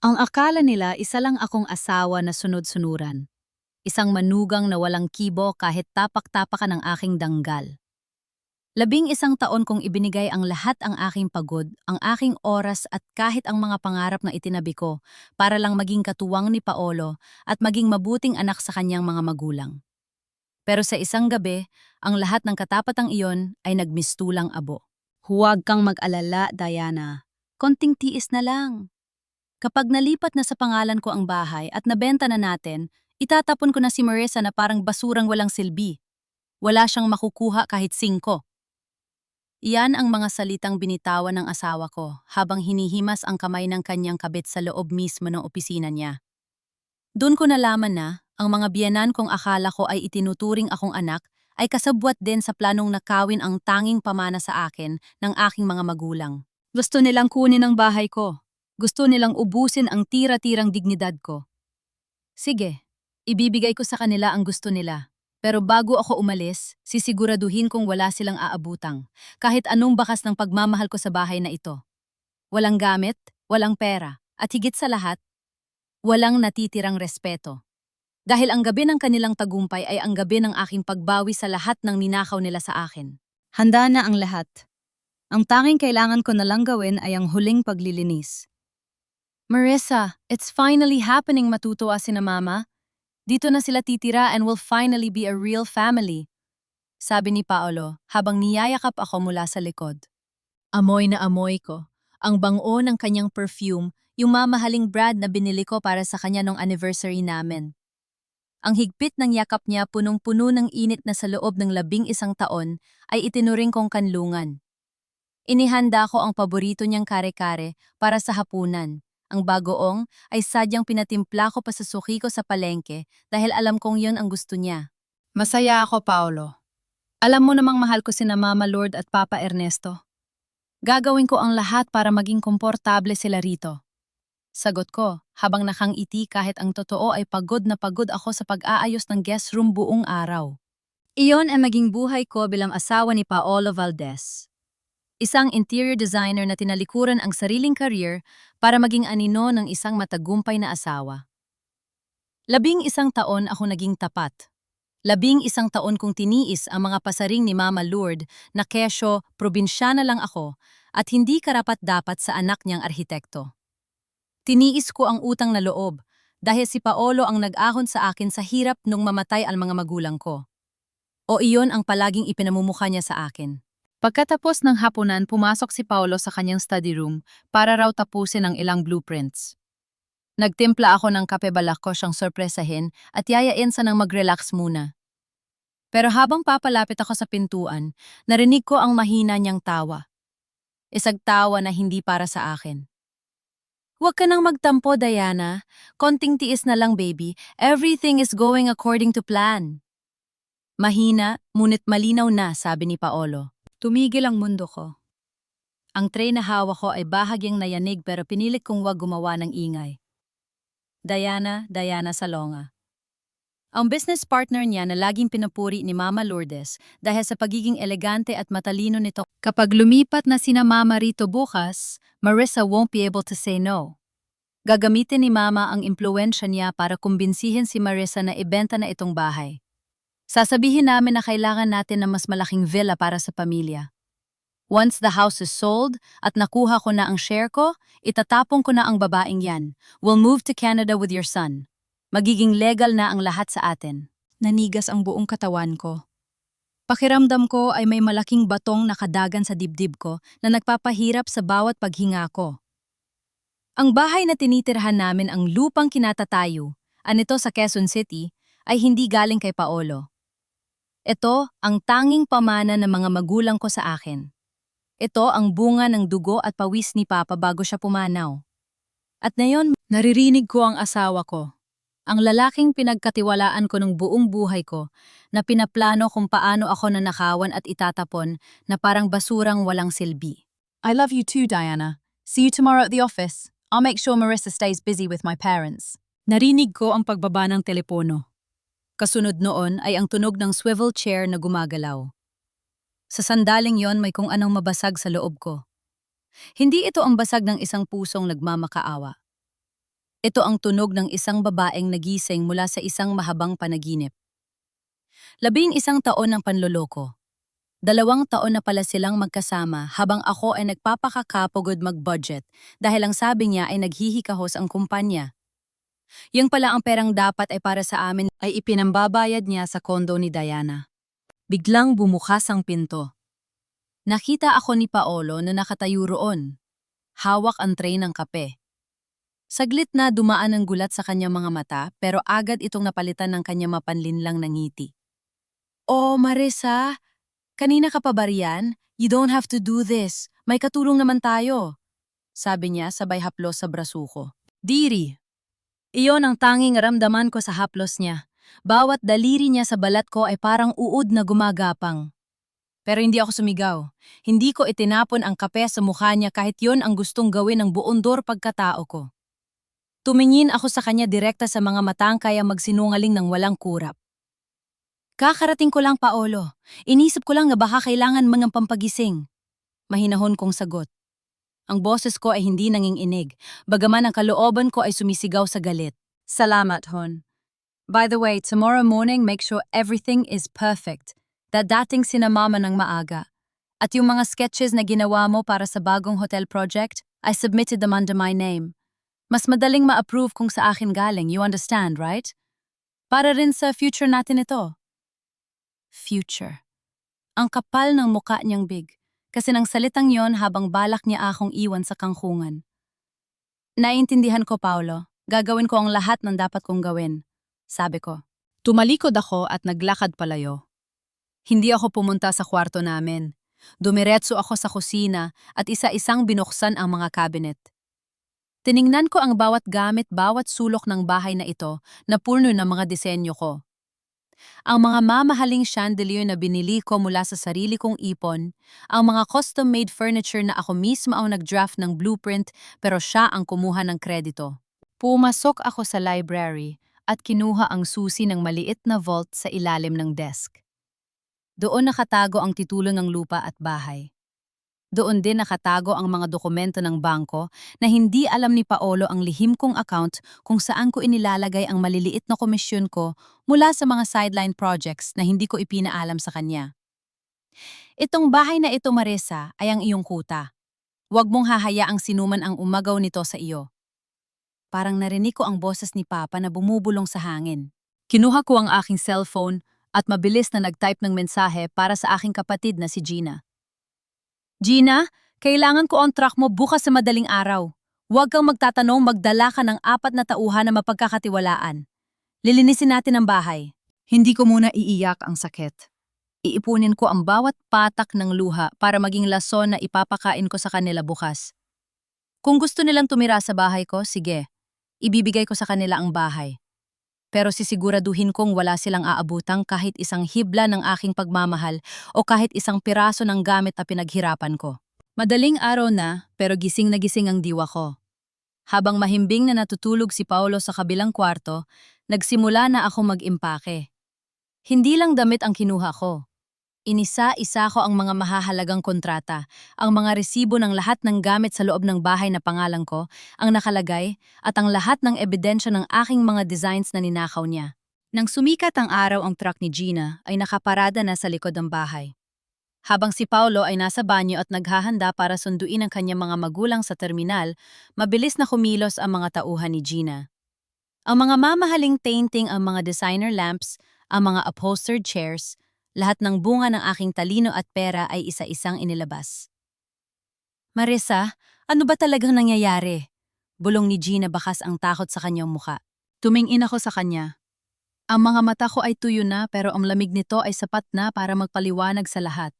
Ang akala nila isa lang akong asawa na sunod-sunuran. Isang manugang na walang kibo kahit tapak-tapakan ng aking danggal. 11 taon kong ibinigay ang lahat ang aking pagod, ang aking oras at kahit ang mga pangarap na itinabi ko para lang maging katuwang ni Paolo at maging mabuting anak sa kanyang mga magulang. Pero sa isang gabi, ang lahat ng katapatang iyon ay nagmistulang abo. Huwag kang mag-alala, Diana. Konting tiis na lang. Kapag nalipat na sa pangalan ko ang bahay at nabenta na natin, itatapon ko na si Marissa na parang basurang walang silbi. Wala siyang makukuha kahit 5. Iyan ang mga salitang binitawan ng asawa ko habang hinihimas ang kamay ng kanyang kabit sa loob mismo ng opisina niya. Doon ko nalaman na ang mga biyenan kong akala ko ay itinuturing akong anak ay kasabwat din sa planong nakawin ang tanging pamana sa akin ng aking mga magulang. Gusto nilang kunin ang bahay ko. Gusto nilang ubusin ang tira-tirang dignidad ko. Sige, ibibigay ko sa kanila ang gusto nila. Pero bago ako umalis, sisiguraduhin kong wala silang aabutang, kahit anong bakas ng pagmamahal ko sa bahay na ito. Walang gamit, walang pera, at higit sa lahat, walang natitirang respeto. Dahil ang gabi ng kanilang tagumpay ay ang gabi ng aking pagbawi sa lahat ng ninakaw nila sa akin. Handa na ang lahat. Ang tanging kailangan ko na lang gawin ay ang huling paglilinis. Marissa, it's finally happening, matutuwa sina mama. Dito na sila titira and will finally be a real family, sabi ni Paolo habang niyayakap ako mula sa likod. Amoy na amoy ko. Ang bango ng kanyang perfume, yung mamahaling brand na binili ko para sa kanya nung anniversary namin. Ang higpit ng yakap niya punong-puno ng init na sa loob ng 11 taon ay itinuring kong kanlungan. Inihanda ko ang paborito niyang kare-kare para sa hapunan. Ang bagoong ay sadyang pinatimpla ko pa sa suki ko sa palengke dahil alam kong yon ang gusto niya. Masaya ako, Paolo. Alam mo namang mahal ko sina Mama Lord at Papa Ernesto. Gagawin ko ang lahat para maging komportable sila rito. Sagot ko, habang nakangiti kahit ang totoo ay pagod na pagod ako sa pag-aayos ng guest room buong araw. Iyon ay maging buhay ko bilang asawa ni Paolo Valdez. Isang interior designer na tinalikuran ang sariling career para maging anino ng isang matagumpay na asawa. 11 taon ako naging tapat. 11 taon kong tiniis ang mga pasaring ni Mama Lourdes na kesyo probinsyana lang ako at hindi karapat-dapat sa anak niyang arhitekto. Tiniis ko ang utang na loob dahil si Paolo ang nag-ahon sa akin sa hirap nung mamatay ang mga magulang ko. O iyon ang palaging ipinamumukha niya sa akin. Pagkatapos ng hapunan, pumasok si Paolo sa kanyang study room para raw tapusin ang ilang blueprints. Nagtimpla ako ng kape, balak ko siyang sorpresahin at yayain sa nang mag-relax muna. Pero habang papalapit ako sa pintuan, narinig ko ang mahina niyang tawa. Isang tawa na hindi para sa akin. Huwag ka nang magtampo, Diana. Konting tiis na lang, baby. Everything is going according to plan. Mahina, ngunit malinaw na, sabi ni Paolo. Tumigil ang mundo ko. Ang tray na hawak ko ay bahagyang nayanig pero pinilit kong wag gumawa ng ingay. Diana Salonga. Ang business partner niya na laging pinupuri ni Mama Lourdes dahil sa pagiging elegante at matalino nito. Kapag lumipat na sina Mama rito bukas, Marissa won't be able to say no. Gagamitin ni Mama ang impluwensya niya para kumbinsihin si Marissa na ibenta na itong bahay. Sasabihin namin na kailangan natin ng mas malaking villa para sa pamilya. Once the house is sold at nakuha ko na ang share ko, itatapong ko na ang babaeng yan. We'll move to Canada with your son. Magiging legal na ang lahat sa atin. Nanigas ang buong katawan ko. Pakiramdam ko ay may malaking batong nakadagan sa dibdib ko na nagpapahirap sa bawat paghinga ko. Ang bahay na tinitirhan namin, ang lupang kinatatayo, anito sa Quezon City, ay hindi galing kay Paolo. Ito ang tanging pamana ng mga magulang ko sa akin. Ito ang bunga ng dugo at pawis ni Papa bago siya pumanaw. At ngayon, naririnig ko ang asawa ko. Ang lalaking pinagkatiwalaan ko ng buong buhay ko, na pinaplano kung paano ako nanakawan at itatapon na parang basurang walang silbi. I love you too, Diana. See you tomorrow at the office. I'll make sure Marissa stays busy with my parents. Narinig ko ang pagbaba ng telepono. Kasunod noon ay ang tunog ng swivel chair na gumagalaw. Sa sandaling yon may kung anong mabasag sa loob ko. Hindi ito ang basag ng isang pusong nagmamakaawa. Ito ang tunog ng isang babaeng nagising mula sa isang mahabang panaginip. 11 taon ng panloloko. 2 taon na pala silang magkasama habang ako ay nagpapakakapagod mag-budget dahil ang sabi niya ay naghihikahos ang kumpanya. Yung pala ang perang dapat ay para sa amin ay ipinambabayad niya sa kondo ni Diana. Biglang bumukas ang pinto. Nakita ako ni Paolo na nakatayo roon. Hawak ang tray ng kape. Saglit na dumaan ang gulat sa kanyang mga mata pero agad itong napalitan ng kanyang mapanlinlang na ngiti. "Oh, Marissa, kanina ka pa ba riyan? You don't have to do this. May katulong naman tayo," sabi niya sabay haplos sa braso ko. Diri. Iyon ang tanging ramdaman ko sa haplos niya. Bawat daliri niya sa balat ko ay parang uod na gumagapang. Pero hindi ako sumigaw. Hindi ko itinapon ang kape sa mukha niya kahit yon ang gustong gawin ng buondor pagkatao ko. Tumingin ako sa kanya direkta sa mga matang kaya magsinungaling ng walang kurap. "Kakarating ko lang, Paolo. Inisip ko lang na baka kailangan mga pampagising." Mahinahon kong sagot. Ang boses ko ay hindi nanginginig, bagaman ang kalooban ko ay sumisigaw sa galit. "Salamat, hon. By the way, tomorrow morning make sure everything is perfect. Dadating sina mama ng maaga. At yung mga sketches na ginawa mo para sa bagong hotel project, I submitted them under my name. Mas madaling ma-approve kung sa akin galing, you understand, right? Para rin sa future natin ito." Future. Ang kapal ng muka niyang big, kasi nang salitang yon habang balak niya akong iwan sa kangkungan. "Naiintindihan ko, Paolo. Gagawin ko ang lahat ng dapat kong gawin," sabi ko. Tumalikod ako at naglakad palayo. Hindi ako pumunta sa kwarto namin. Dumiretso ako sa kusina at isa-isang binuksan ang mga cabinet. Tiningnan ko ang bawat gamit, bawat sulok ng bahay na ito na puno ng mga disenyo ko. Ang mga mamahaling chandelier na binili ko mula sa sarili kong ipon, ang mga custom-made furniture na ako mismo ang nag-draft ng blueprint pero siya ang kumuha ng kredito. Pumasok ako sa library at kinuha ang susi ng maliit na vault sa ilalim ng desk. Doon nakatago ang titulo ng lupa at bahay. Doon din nakatago ang mga dokumento ng bangko na hindi alam ni Paolo ang lihim kong account kung saan ko inilalagay ang maliliit na komisyon ko mula sa mga sideline projects na hindi ko ipinaalam sa kanya. "Itong bahay na ito, Marissa, ay ang iyong kuta. Huwag mong hahayaang sinuman ang umagaw nito sa iyo." Parang narinig ko ang boses ni Papa na bumubulong sa hangin. Kinuha ko ang aking cellphone at mabilis na nag-type ng mensahe para sa aking kapatid na si Gina. "Gina, kailangan ko ang truck mo bukas sa madaling araw. Huwag kang magtatanong, magdala ka ng 4 na tauhan na mapagkakatiwalaan. Lilinisin natin ang bahay." Hindi ko muna iiyak ang sakit. Iipunin ko ang bawat patak ng luha para maging lason na ipapakain ko sa kanila bukas. Kung gusto nilang tumira sa bahay ko, sige. Ibibigay ko sa kanila ang bahay. Pero sisiguraduhin kong wala silang aabutang kahit isang hibla ng aking pagmamahal o kahit isang piraso ng gamit na pinaghirapan ko. Madaling araw na, pero gising na gising ang diwa ko. Habang mahimbing na natutulog si Paolo sa kabilang kwarto, nagsimula na ako mag-impake. Hindi lang damit ang kinuha ko. Inisa-isa ko ang mga mahahalagang kontrata, ang mga resibo ng lahat ng gamit sa loob ng bahay na pangalan ko, ang nakalagay, at ang lahat ng ebidensya ng aking mga designs na ninakaw niya. Nang sumikat ang araw, ang truck ni Gina ay nakaparada na sa likod ng bahay. Habang si Paulo ay nasa banyo at naghahanda para sunduin ang kanyang mga magulang sa terminal, mabilis na kumilos ang mga tauhan ni Gina. Ang mga mamahaling painting, ang mga designer lamps, ang mga upholstered chairs, lahat ng bunga ng aking talino at pera ay isa-isang inilabas. "Marissa, ano ba talagang nangyayari?" Bulong ni Gina, bakas ang takot sa kanyang muka. Tumingin ako sa kanya. Ang mga mata ko ay tuyo na pero ang lamig nito ay sapat na para magpaliwanag sa lahat.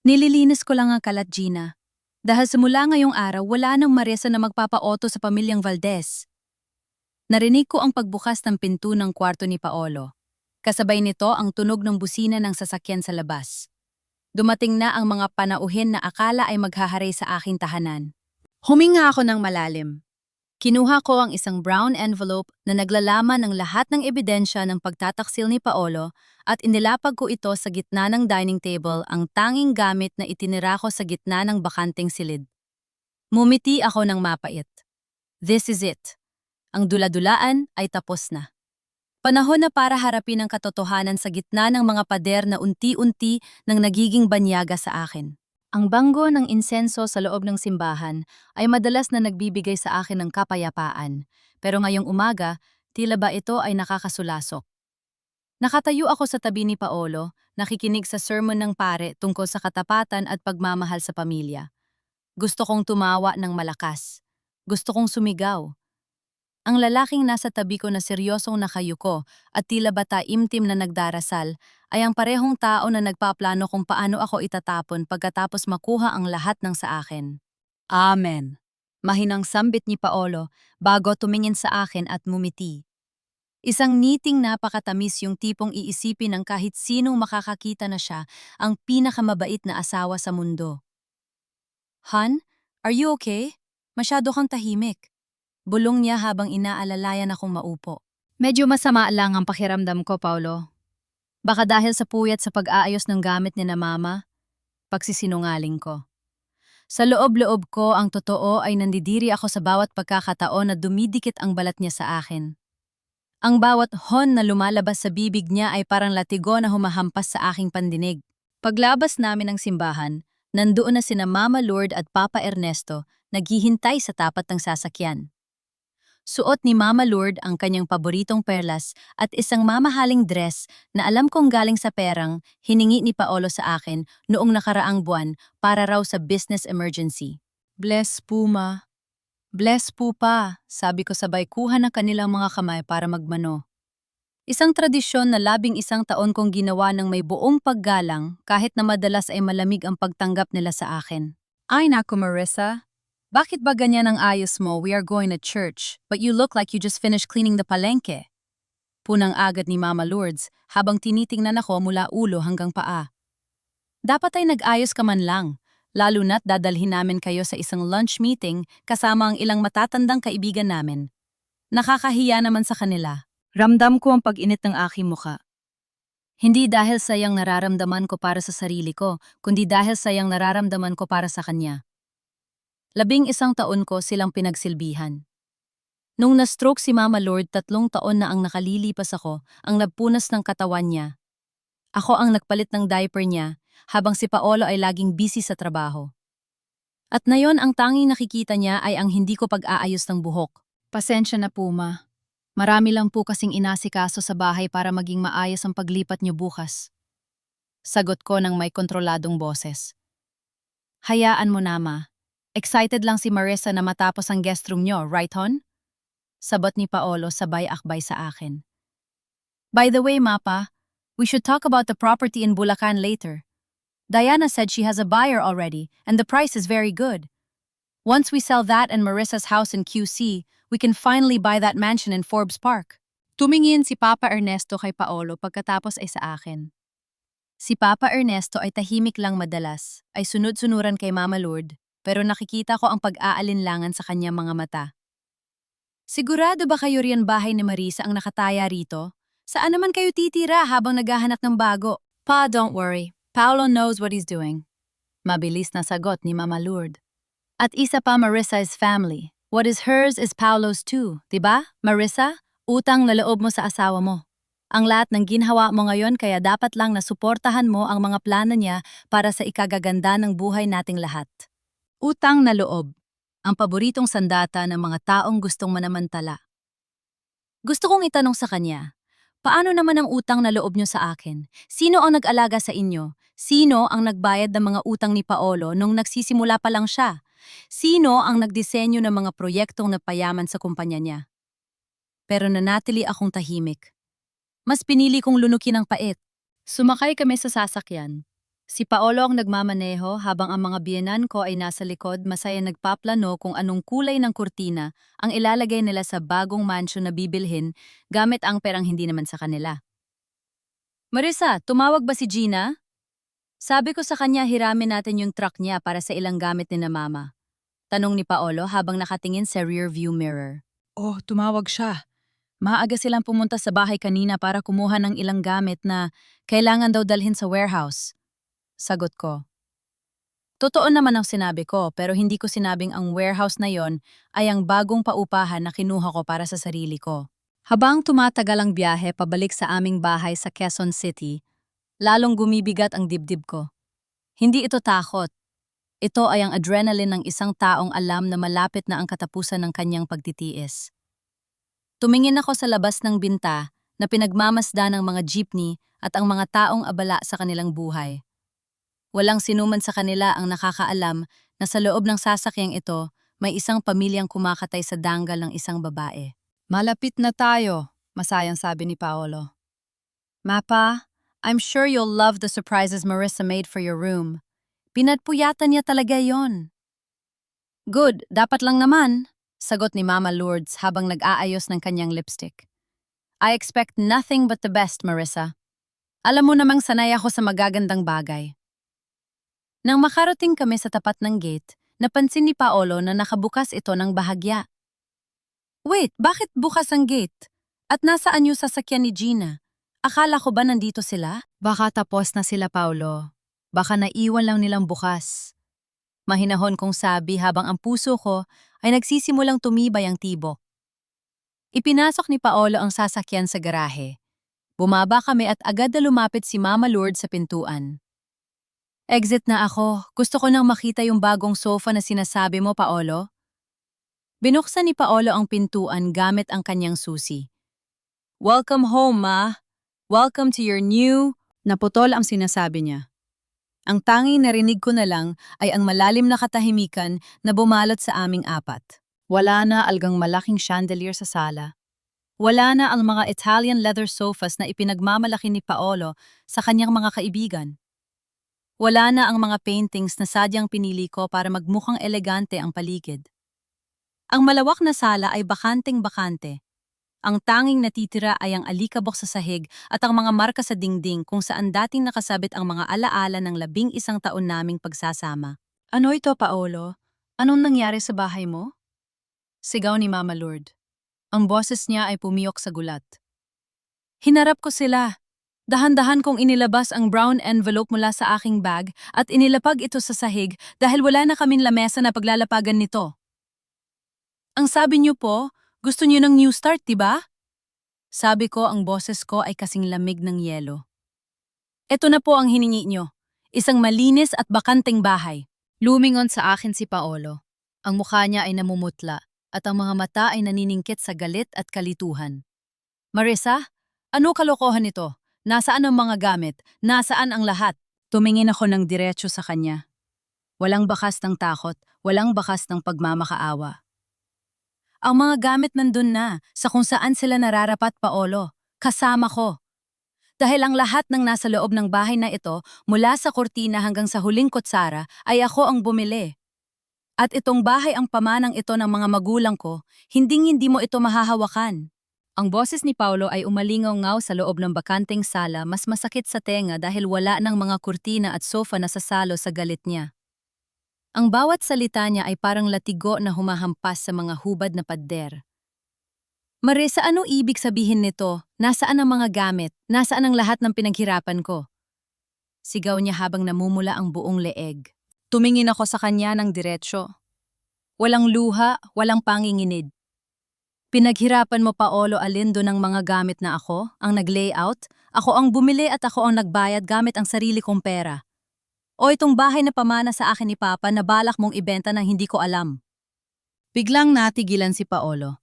"Nililinis ko lang ang kalat, Gina. Dahil simula ngayong araw, wala nang Marissa na magpapa-auto sa pamilyang Valdez." Narinig ko ang pagbukas ng pinto ng kwarto ni Paolo. Kasabay nito ang tunog ng busina ng sasakyan sa labas. Dumating na ang mga panauhin na akala ay maghaharay sa aking tahanan. Huminga ako ng malalim. Kinuha ko ang isang brown envelope na naglalaman ng lahat ng ebidensya ng pagtataksil ni Paolo at inilapag ko ito sa gitna ng dining table, ang tanging gamit na itinira ko sa gitna ng bakanting silid. Mumiti ako ng mapait. "This is it. Ang dula-dulaan ay tapos na. Panahon na para harapin ang katotohanan sa gitna ng mga pader na unti-unti nang nagiging banyaga sa akin. Ang banggo ng insenso sa loob ng simbahan ay madalas na nagbibigay sa akin ng kapayapaan, pero ngayong umaga, tila ba ito ay nakakasulasok. Nakatayo ako sa tabi ni Paolo, nakikinig sa sermon ng pare tungkol sa katapatan at pagmamahal sa pamilya. Gusto kong tumawa ng malakas. Gusto kong sumigaw. Ang lalaking nasa tabi ko na seryosong nakayuko at tila ba taimtim na nagdarasal ay ang parehong tao na nagpaplano kung paano ako itatapon pagkatapos makuha ang lahat ng sa akin. Amen. Mahinang sambit ni Paolo bago tumingin sa akin at mumiti. Isang ngiting napakatamis yung tipong iisipin ng kahit sinong makakakita na siya ang pinakamabait na asawa sa mundo. Han, are you okay? Masyado kang tahimik. Bulong niya habang inaalalayan akong maupo. Medyo masama lang ang pakiramdam ko, Paulo. Baka dahil sa puyat sa pag-aayos ng gamit ni na mama, pagsisinungaling ko. Sa loob-loob ko ang totoo ay nandidiri ako sa bawat pagkakataon na dumidikit ang balat niya sa akin. Ang bawat hon na lumalabas sa bibig niya ay parang latigo na humahampas sa aking pandinig. Paglabas namin ng simbahan, nandoon na sina Mama Lourdes at Papa Ernesto naghihintay sa tapat ng sasakyan. Suot ni Mama Lourdes ang kanyang paboritong perlas at isang mamahaling dress na alam kong galing sa perang hiningi ni Paolo sa akin noong nakaraang buwan para raw sa business emergency. Bless po, ma. Bless po pa, sabi ko sabay kuha ng kanilang mga kamay para magmano. Isang tradisyon na 11 taon kong ginawa ng may buong paggalang kahit na madalas ay malamig ang pagtanggap nila sa akin. Ay naku, Marissa. Bakit ba ganyan ang ayos mo? We are going to church, but you look like you just finished cleaning the palengke. Punang agad ni Mama Lourdes habang tinitingnan ako mula ulo hanggang paa. Dapat ay nag-ayos ka man lang, lalo na't dadalhin namin kayo sa isang lunch meeting kasama ang ilang matatandang kaibigan namin. Nakakahiya naman sa kanila. Ramdam ko ang pag-init ng aking muka. Hindi dahil sayang nararamdaman ko para sa sarili ko, kundi dahil sayang nararamdaman ko para sa kanya. 11 taon ko silang pinagsilbihan. Nung na-stroke si Mama Lourdes 3 taon na ang nakalilipas ako, ang nagpunas ng katawan niya. Ako ang nagpalit ng diaper niya, habang si Paolo ay laging busy sa trabaho. At ngayon ang tanging nakikita niya ay ang hindi ko pag-aayos ng buhok. Pasensya na po, ma. Marami lang po kasing inasikaso sa bahay para maging maayos ang paglipat niyo bukas. Sagot ko ng may kontroladong boses. Hayaan mo na, ma. Excited lang si Marissa na matapos ang guest room niyo, right hon? Sabot ni Paolo sabay akbay sa akin. By the way, Mapa, we should talk about the property in Bulacan later. Diana said she has a buyer already, and the price is very good. Once we sell that and Marissa's house in QC, we can finally buy that mansion in Forbes Park. Tumingin si Papa Ernesto kay Paolo pagkatapos ay sa akin. Si Papa Ernesto ay tahimik lang madalas, ay sunod-sunuran kay Mama Lourdes, pero nakikita ko ang pag-aalinlangan sa kanyang mga mata. Sigurado ba kayo riyan bahay ni Marissa ang nakataya rito? Saan naman kayo titira habang naghahanap ng bago? Pa, don't worry. Paolo knows what he's doing. Mabilis na sagot ni Mama Lourdes. At isa pa Marissa's family. What is hers is Paolo's too, diba? Marissa, utang na loob mo sa asawa mo. Ang lahat ng ginhawa mo ngayon kaya dapat lang na suportahan mo ang mga plano niya para sa ikagaganda ng buhay nating lahat. Utang na loob, ang paboritong sandata ng mga taong gustong manamantala. Gusto kong itanong sa kanya, paano naman ang utang na loob niyo sa akin? Sino ang nag-alaga sa inyo? Sino ang nagbayad ng mga utang ni Paolo nung nagsisimula pa lang siya? Sino ang nagdisenyo ng mga proyektong napayaman sa kumpanya niya? Pero nanatili akong tahimik. Mas pinili kong lunukin ang pait. Sumakay kami sa sasakyan. Si Paolo ang nagmamaneho habang ang mga biyenan ko ay nasa likod masaya nagpaplano kung anong kulay ng kurtina ang ilalagay nila sa bagong mansion na bibilhin gamit ang perang hindi naman sa kanila. Marissa, tumawag ba si Gina? Sabi ko sa kanya hiramin natin yung truck niya para sa ilang gamit ni na mama. Tanong ni Paolo habang nakatingin sa rear view mirror. Oh, tumawag siya. Maaga silang pumunta sa bahay kanina para kumuha ng ilang gamit na kailangan daw dalhin sa warehouse. Sagot ko. Totoo naman ang sinabi ko, pero hindi ko sinabing ang warehouse na yon ay ang bagong paupahan na kinuha ko para sa sarili ko. Habang tumatagal ang biyahe pabalik sa aming bahay sa Quezon City, lalong gumibigat ang dibdib ko. Hindi ito takot. Ito ay ang adrenaline ng isang taong alam na malapit na ang katapusan ng kanyang pagtitiis. Tumingin ako sa labas ng binta na pinagmamasdan ng mga jeepney at ang mga taong abala sa kanilang buhay. Walang sinuman sa kanila ang nakakaalam na sa loob ng sasakyang ito may isang pamilyang kumakatay sa danggal ng isang babae. Malapit na tayo, masayang sabi ni Paolo. Mapa, I'm sure you'll love the surprises Marissa made for your room. Pinagpuyatan niya talaga yon. Good, dapat lang naman, sagot ni Mama Lourdes habang nag-aayos ng kanyang lipstick. I expect nothing but the best, Marissa. Alam mo namang sanay ako sa magagandang bagay. Nang makarating kami sa tapat ng gate, napansin ni Paolo na nakabukas ito ng bahagya. Wait, bakit bukas ang gate? At nasaan yung sasakyan ni Gina? Akala ko ba nandito sila? Baka tapos na sila, Paolo. Baka naiwan lang nilang bukas. Mahinahon kong sabi habang ang puso ko ay nagsisimulang tumibay ang tibok. Ipinasok ni Paolo ang sasakyan sa garahe. Bumaba kami at agad na lumapit si Mama Lourdes sa pintuan. Exit na ako. Gusto ko nang makita yung bagong sofa na sinasabi mo, Paolo. Binuksan ni Paolo ang pintuan gamit ang kanyang susi. Welcome home, Ma. Welcome to your new... Naputol ang sinasabi niya. Ang tanging narinig ko na lang ay ang malalim na katahimikan na bumalot sa aming apat. Wala na algang malaking chandelier sa sala. Wala na ang mga Italian leather sofas na ipinagmamalaki ni Paolo sa kanyang mga kaibigan. Wala na ang mga paintings na sadyang pinili ko para magmukhang elegante ang paligid. Ang malawak na sala ay bakanteng-bakante. Ang tanging natitira ay ang alikabok sa sahig at ang mga marka sa dingding kung saan dating nakasabit ang mga alaala ng 11 taon naming pagsasama. Ano ito, Paolo? Anong nangyari sa bahay mo? Sigaw ni Mama Lourdes. Ang boses niya ay pumiyok sa gulat. Hinarap ko sila. Dahan-dahan kong inilabas ang brown envelope mula sa aking bag at inilapag ito sa sahig dahil wala na kaming lamesa na paglalapagan nito. Ang sabi niyo po, gusto niyo ng new start, diba? Sabi ko, ang boses ko ay kasing lamig ng yelo. Ito na po ang hiningi niyo. Isang malinis at bakanteng bahay. Lumingon sa akin si Paolo. Ang mukha niya ay namumutla at ang mga mata ay naniningkit sa galit at kalituhan. Marissa, ano kalokohan ito? Nasaan ang mga gamit? Nasaan ang lahat? Tumingin ako ng diretso sa kanya. Walang bakas ng takot, walang bakas ng pagmamakaawa. Ang mga gamit nandun na, sa kung saan sila nararapat, Paolo. Kasama ko. Dahil ang lahat ng nasa loob ng bahay na ito, mula sa kortina hanggang sa huling kutsara, ay ako ang bumili. At itong bahay ang pamanang ito ng mga magulang ko, hindi mo ito mahahawakan. Ang boses ni Paolo ay umalingaw-ngaw sa loob ng bakanteng sala, mas masakit sa tenga dahil wala ng mga kurtina at sofa na sasalo sa galit niya. Ang bawat salita niya ay parang latigo na humahampas sa mga hubad na pader. Marissa, ano ibig sabihin nito? Nasaan ang mga gamit? Nasaan ang lahat ng pinaghirapan ko? Sigaw niya habang namumula ang buong leeg. Tumingin ako sa kanya ng diretsyo. Walang luha, walang panginginid. Pinaghirapan mo, Paolo, alin doon ang mga gamit na ako, ang nag-layout, ako ang bumili at ako ang nagbayad gamit ang sarili kong pera. O itong bahay na pamana sa akin ni Papa na balak mong ibenta nang hindi ko alam. Biglang natigilan si Paolo.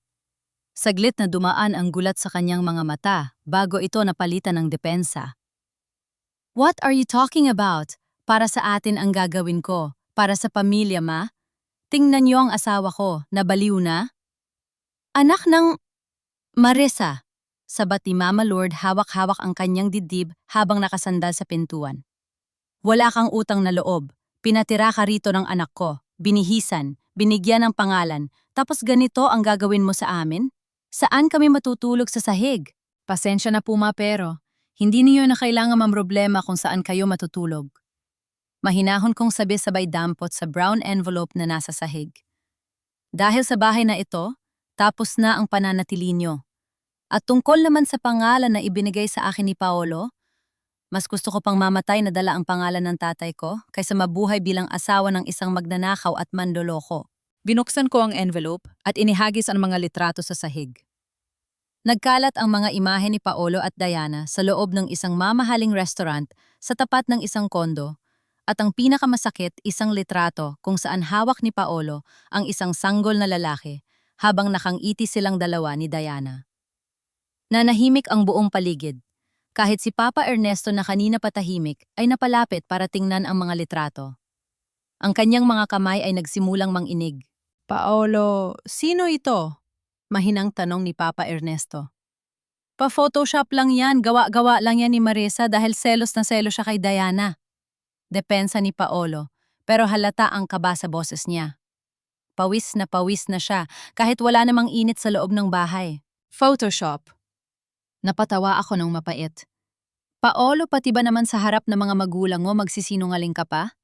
Saglit na dumaan ang gulat sa kanyang mga mata bago ito napalitan ng depensa. What are you talking about? Para sa atin ang gagawin ko. Para sa pamilya, Ma. Tingnan niyo ang asawa ko, nabaliw na. Anak ng... Marissa. Sabat ni Mama Lourdes, hawak-hawak ang kanyang dibdib habang nakasandal sa pintuan. Wala kang utang na loob. Pinatira ka rito ng anak ko. Binihisan, binigyan ng pangalan. Tapos ganito ang gagawin mo sa amin? Saan kami matutulog sa sahig? Pasensya na po, Ma, pero hindi niyo na kailangan mamroblema kung saan kayo matutulog. Mahinahon kong sabi sabay dampot sa brown envelope na nasa sahig. Dahil sa bahay na ito, tapos na ang pananatili niyo. At tungkol naman sa pangalan na ibinigay sa akin ni Paolo, Mas gusto ko pang mamatay na dala ang pangalan ng tatay ko kaysa mabuhay bilang asawa ng isang magnanakaw at mandoloko. Binuksan ko ang envelope at inihagis ang mga litrato sa sahig. Nagkalat ang mga imahe ni Paolo at Diana sa loob ng isang mamahaling restaurant sa tapat ng isang kondo, at ang pinakamasakit, isang litrato kung saan hawak ni Paolo ang isang sanggol na lalaki habang nakangiti silang dalawa ni Diana. Nanahimik ang buong paligid. Kahit si Papa Ernesto na kanina patahimik ay napalapit para tingnan ang mga litrato. Ang kanyang mga kamay ay nagsimulang manginig. Paolo, sino ito? Mahinang tanong ni Papa Ernesto. Pa-Photoshop lang yan, gawa-gawa lang yan ni Marisa dahil selos na selos siya kay Diana. Depensa ni Paolo, pero halata ang kaba sa boses niya. Pawis na siya kahit wala namang init sa loob ng bahay. Photoshop. Napatawa ako ng mapait. Paolo, pati ba naman sa harap ng mga magulang mo magsisinungaling ka pa?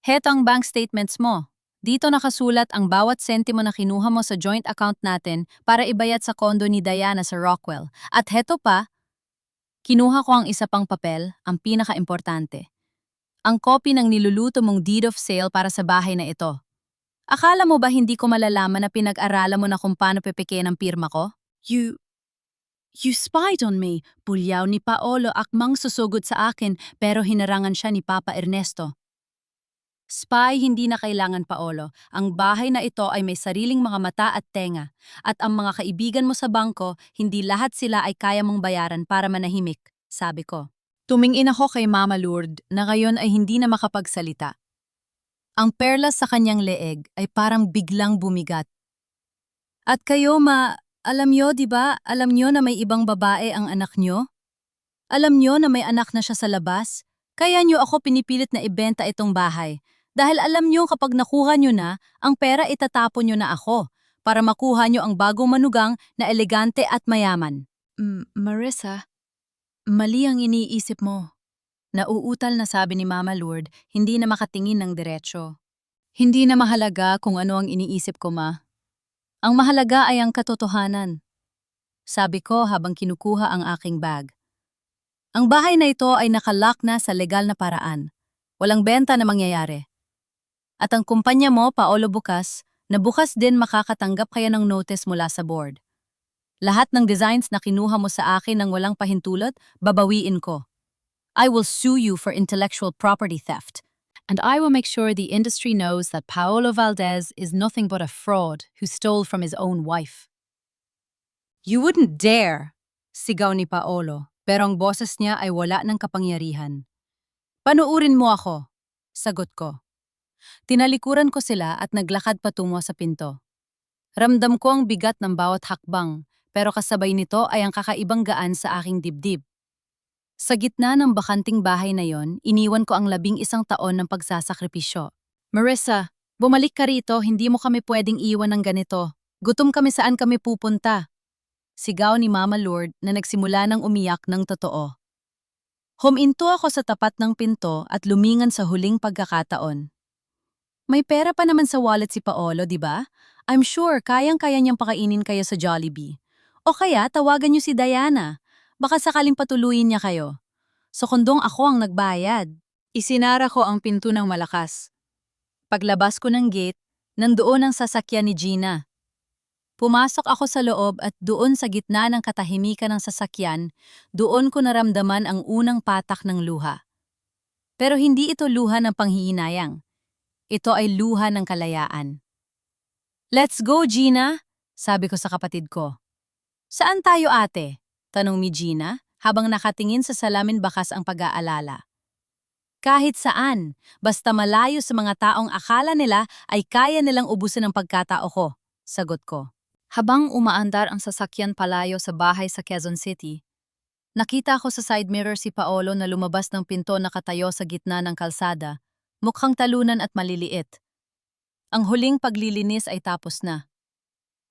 Heto ang bank statements mo. Dito nakasulat ang bawat sentimo na kinuha mo sa joint account natin para ibayad sa kondo ni Diana sa Rockwell. At heto pa, kinuha ko ang isa pang papel, ang pinaka-importante. Ang copy ng niluluto mong deed of sale para sa bahay na ito. Akala mo ba hindi ko malalaman na pinag-aralan mo na kung paano pepeke ng pirma ko? You spied on me. Pulyaw ni Paolo akmang susugod sa akin pero hinarangan siya ni Papa Ernesto. Spy hindi na kailangan, Paolo. Ang bahay na ito ay may sariling mga mata at tenga. At ang mga kaibigan mo sa bangko, hindi lahat sila ay kaya mong bayaran para manahimik, sabi ko. Tumingin ako kay Mama Lourdes na ngayon ay hindi na makapagsalita. Ang perlas sa kanyang leeg ay parang biglang bumigat. At kayo, alam nyo, di ba? Alam nyo na may ibang babae ang anak nyo? Alam nyo na may anak na siya sa labas? Kaya nyo ako pinipilit na ibenta itong bahay. Dahil alam nyo kapag nakuha nyo na, ang pera itatapon nyo na ako para makuha nyo ang bagong manugang na elegante at mayaman. Marissa, mali ang iniisip mo. Nauutal na sabi ni Mama Lourdes, hindi na makatingin ng diretsyo. Hindi na mahalaga kung ano ang iniisip ko, Ma. Ang mahalaga ay ang katotohanan. Sabi ko habang kinukuha ang aking bag. Ang bahay na ito ay nakalock na sa legal na paraan. Walang benta na mangyayari. At ang kumpanya mo, Paolo Bukas, na bukas din makakatanggap kaya ng notice mula sa board. Lahat ng designs na kinuha mo sa akin ng walang pahintulot, babawiin ko. I will sue you for intellectual property theft. And I will make sure the industry knows that Paolo Valdez is nothing but a fraud who stole from his own wife. You wouldn't dare, sigaw ni Paolo, pero ang boses niya ay wala ng kapangyarihan. Panuurin mo ako, sagot ko. Tinalikuran ko sila at naglakad patungo sa pinto. Ramdam ko ang bigat ng bawat hakbang, pero kasabay nito ay ang kakaibang gaan sa aking dibdib. Sa gitna ng bakanting bahay na yon, iniwan ko ang 11 taon ng pagsasakripisyo. Marissa, bumalik ka rito, hindi mo kami pwedeng iwan ng ganito. Gutom kami, saan kami pupunta? Sigaw ni Mama Lourdes na nagsimula ng umiyak ng totoo. Huminto ako sa tapat ng pinto at lumingan sa huling pagkakataon. May pera pa naman sa wallet si Paolo, di ba? I'm sure kayang-kaya niyang pakainin kayo sa Jollibee. O kaya tawagan niyo si Diana. Baka sakaling patuluyin niya kayo. So kundong ako ang nagbayad. Isinara ko ang pinto ng malakas. Paglabas ko ng gate, nandoon ang sasakyan ni Gina. Pumasok ako sa loob at doon sa gitna ng katahimikan ng sasakyan, doon ko naramdaman ang unang patak ng luha. Pero hindi ito luha ng panghihinayang. Ito ay luha ng kalayaan. Let's go, Gina, sabi ko sa kapatid ko. Saan tayo, ate? Tanong ni Gina habang nakatingin sa salamin bakas ang pag-aalala. Kahit saan, basta malayo sa mga taong akala nila ay kaya nilang ubusin ang pagkatao ko, sagot ko. Habang umaandar ang sasakyan palayo sa bahay sa Quezon City, nakita ko sa side mirror si Paolo na lumabas ng pinto nakatayo sa gitna ng kalsada, mukhang talunan at maliliit. Ang huling paglilinis ay tapos na.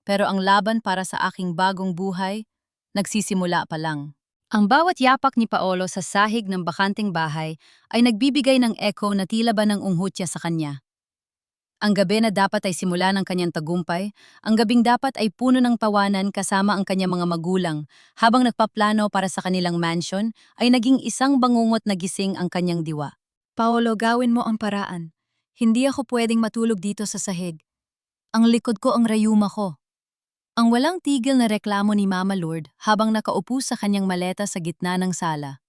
Pero ang laban para sa aking bagong buhay, nagsisimula pa lang. Ang bawat yapak ni Paolo sa sahig ng bakanting bahay ay nagbibigay ng echo na tila ba ng unghutya sa kanya. Ang gabi na dapat ay simula ng kanyang tagumpay, ang gabing dapat ay puno ng tawanan kasama ang kanyang mga magulang, habang nagpaplano para sa kanilang mansion, ay naging isang bangungot na gising ang kanyang diwa. Paolo, gawin mo ang paraan. Hindi ako pwedeng matulog dito sa sahig. Ang likod ko ang rayuma ko. Ang walang tigil na reklamo ni Mama Lord habang nakaupo sa kanyang maleta sa gitna ng sala.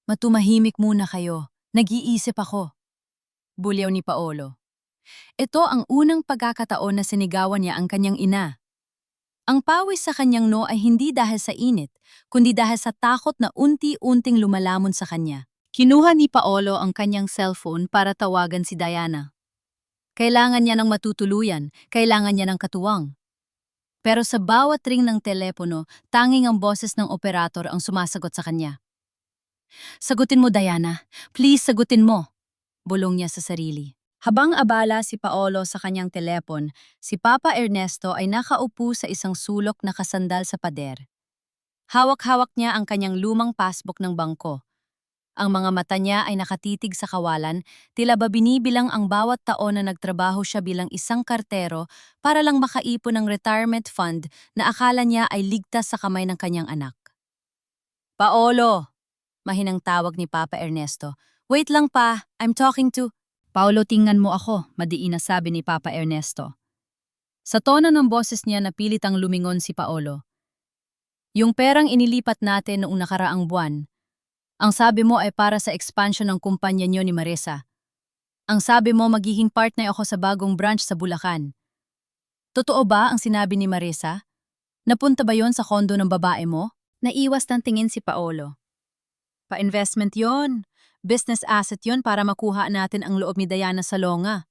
Matumahimik muna kayo. Nag-iisip ako. Bulyaw ni Paolo. Ito ang unang pagkakataon na sinigawan niya ang kanyang ina. Ang pawis sa kanyang noo ay hindi dahil sa init, kundi dahil sa takot na unti-unting lumalamon sa kanya. Kinuha ni Paolo ang kanyang cellphone para tawagan si Diana. Kailangan niya ng matutuluyan, kailangan niya ng katuwang. Pero sa bawat ring ng telepono, tanging ang boses ng operator ang sumasagot sa kanya. Sagutin mo, Diana. Please, sagutin mo. Bulong niya sa sarili. Habang abala si Paolo sa kanyang telepon, si Papa Ernesto ay nakaupo sa isang sulok na kasandal sa pader. Hawak-hawak niya ang kanyang lumang passbook ng bangko. Ang mga mata niya ay nakatitig sa kawalan, tila ba binibilang ang bawat taon na nagtrabaho siya bilang isang kartero para lang makaipon ng retirement fund na akala niya ay ligtas sa kamay ng kanyang anak. Paolo! Mahinang tawag ni Papa Ernesto. Wait lang pa, I'm talking to... Paolo, tingnan mo ako, madiin na sabi ni Papa Ernesto. Sa tono ng boses niya napilitang lumingon si Paolo. Yung perang inilipat natin noong nakaraang buwan, ang sabi mo ay para sa expansion ng kumpanya niyo ni Marisa. Ang sabi mo magiging partner ako sa bagong branch sa Bulacan. Totoo ba ang sinabi ni Marisa? Napunta ba yon sa kondo ng babae mo? Naiwas ng tingin si Paolo. Pa-investment yon. Business asset yon para makuha natin ang loob ni Diana Salonga.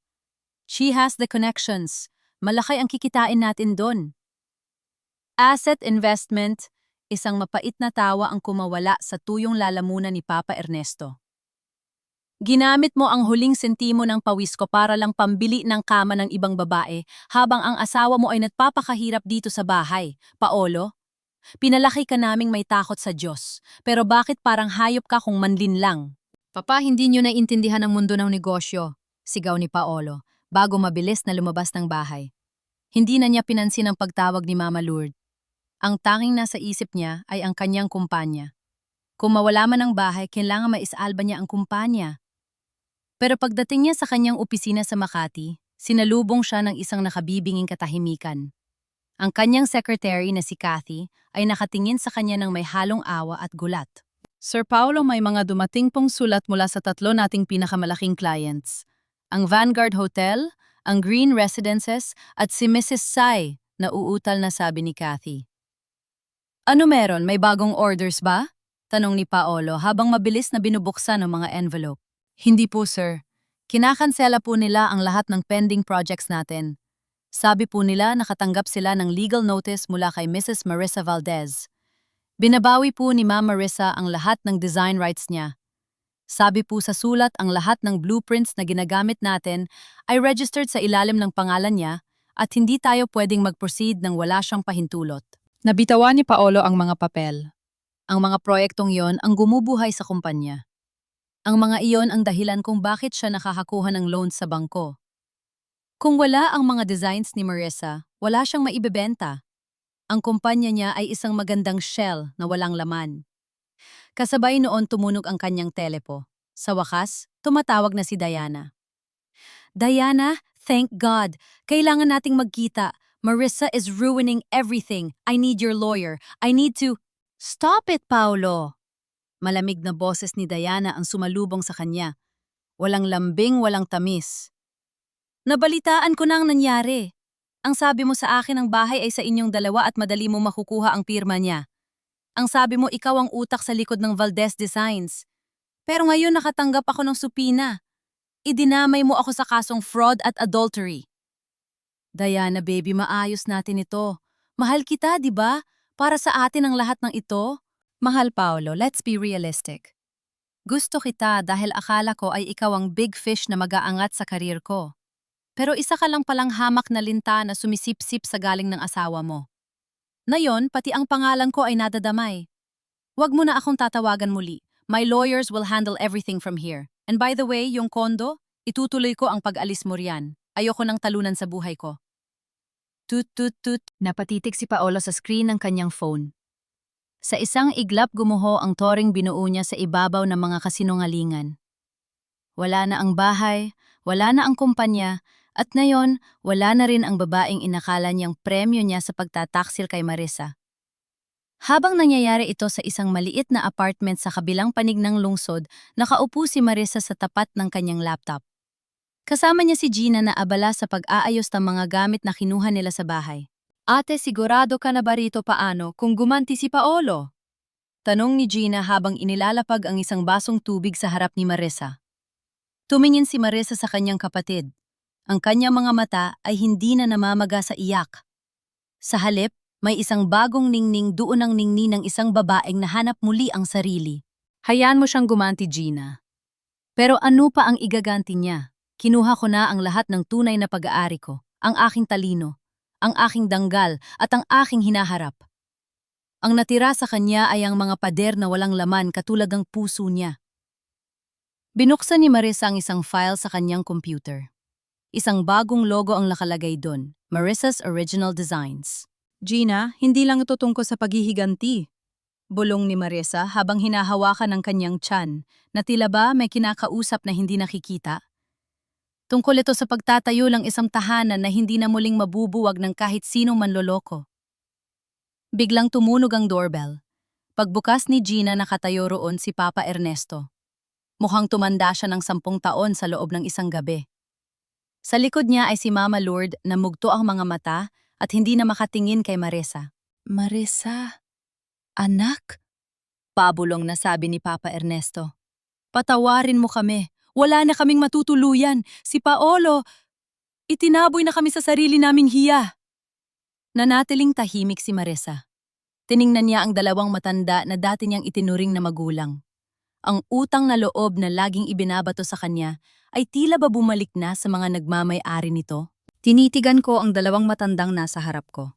She has the connections. Malaki ang kikitain natin doon. Asset investment, isang mapait na tawa ang kumawala sa tuyong lalamunan ni Papa Ernesto. Ginamit mo ang huling sentimo ng pawis ko para lang pambili ng kama ng ibang babae habang ang asawa mo ay nagpapakahirap dito sa bahay, Paolo. Pinalaki ka naming may takot sa Diyos, pero bakit parang hayop ka kung manlin lang? Papa, hindi niyo naiintindihan ang mundo ng negosyo, sigaw ni Paolo, bago mabilis na lumabas ng bahay. Hindi na niya pinansin ang pagtawag ni Mama Lourdes. Ang tanging nasa isip niya ay ang kanyang kumpanya. Kung mawala man ang bahay, kailangan maisalba niya ang kumpanya. Pero pagdating niya sa kanyang opisina sa Makati, sinalubong siya ng isang nakabibinging katahimikan. Ang kanyang secretary na si Kathy ay nakatingin sa kanya ng may halong awa at gulat. Sir Paolo, may mga dumating pong sulat mula sa tatlo nating pinakamalaking clients. Ang Vanguard Hotel, ang Green Residences, at si Mrs. Sai, na uutal na sabi ni Kathy. Ano meron? May bagong orders ba? Tanong ni Paolo habang mabilis na binubuksan ang mga envelope. Hindi po, sir. Kinakansela po nila ang lahat ng pending projects natin. Sabi po nila nakatanggap sila ng legal notice mula kay Mrs. Marisa Valdez. Binabawi po ni Ma'am Marisa ang lahat ng design rights niya. Sabi po sa sulat ang lahat ng blueprints na ginagamit natin ay registered sa ilalim ng pangalan niya at hindi tayo pwedeng mag-proceed nang wala siyang pahintulot. Nabitawan ni Paolo ang mga papel. Ang mga proyektong yon ang gumubuhay sa kumpanya. Ang mga iyon ang dahilan kung bakit siya nakakakuha ng loans sa bangko. Kung wala ang mga designs ni Marisa, wala siyang maibebenta. Ang kumpanya niya ay isang magandang shell na walang laman. Kasabay noon tumunog ang kanyang telepo. Sa wakas, tumatawag na si Diana. Diana, thank God. Kailangan nating magkita. Marisa is ruining everything. I need your lawyer. I need to... Stop it, Paolo! Malamig na boses ni Diana ang sumalubong sa kanya. Walang lambing, walang tamis. Nabalitaan ko na ang nangyari. Ang sabi mo sa akin ang bahay ay sa inyong dalawa at madali mo makukuha ang pirma niya. Ang sabi mo ikaw ang utak sa likod ng Valdez Designs. Pero ngayon nakatanggap ako ng supina. Idinamay mo ako sa kasong fraud at adultery. Diana baby, maayos natin ito. Mahal kita, di ba? Para sa atin ang lahat ng ito. Mahal Paolo, let's be realistic. Gusto kita dahil akala ko ay ikaw ang big fish na mag-aangat sa karir ko. Pero isa ka lang palang hamak na linta na sumisip-sip sa galing ng asawa mo. Ngayon, pati ang pangalan ko ay nadadamay. Huwag mo na akong tatawagan muli. My lawyers will handle everything from here. And by the way, yung kondo, itutuloy ko ang pag-alis mo riyan. Ayoko nang talunan sa buhay ko. Tut tut tut. Napatitik si Paolo sa screen ng kanyang phone. Sa isang iglap gumuho ang toring binuo niya sa ibabaw ng mga kasinungalingan. Wala na ang bahay, wala na ang kumpanya, at ngayon wala na rin ang babaeng inakala niyang premyo niya sa pagtataksil kay Marissa. Habang nangyayari ito sa isang maliit na apartment sa kabilang panig ng lungsod, nakaupo si Marissa sa tapat ng kanyang laptop. Kasama niya si Gina na abala sa pag-aayos ng mga gamit na kinuha nila sa bahay. Ate, sigurado ka na ba rito paano kung gumanti si Paolo? Tanong ni Gina habang inilalapag ang isang basong tubig sa harap ni Marissa. Tumingin si Marissa sa kanyang kapatid. Ang kanyang mga mata ay hindi na namamaga sa iyak. Sa halip, may isang bagong ningning doon ang ningni ng isang babaeng nahanap muli ang sarili. Hayaan mo siyang gumanti, Gina. Pero ano pa ang igaganti niya? Kinuha ko na ang lahat ng tunay na pag-aari ko, ang aking talino, ang aking danggal at ang aking hinaharap. Ang natira sa kanya ay ang mga pader na walang laman katulad ng puso niya. Binuksan ni Marissa ang isang file sa kanyang computer. Isang bagong logo ang nakalagay doon, Marissa's Original Designs. Gina, hindi lang ito tungkol sa paghihiganti. Bulong ni Marissa habang hinahawakan ng kanyang tiyan, na tila ba may kinakausap na hindi nakikita. Tungkol ito sa pagtatayo ng isang tahanan na hindi na muling mabubuwag ng kahit sinong manloloko. Biglang tumunog ang doorbell. Pagbukas ni Gina nakatayo roon si Papa Ernesto. Mukhang tumanda siya ng 10 taon sa loob ng isang gabi. Sa likod niya ay si Mama Lourdes na mugto ang mga mata at hindi na makatingin kay Marissa. Marissa, anak? Pabulong na sabi ni Papa Ernesto. Patawarin mo kami. Wala na kaming matutuluyan. Si Paolo, itinaboy na kami sa sarili naming hiya. Nanatiling tahimik si Marissa. Tiningnan niya ang dalawang matanda na dati niyang itinuring na magulang. Ang utang na loob na laging ibinabato sa kanya ay tila ba bumalik na sa mga nagmamay-ari nito. Tinitigan ko ang dalawang matandang nasa harap ko.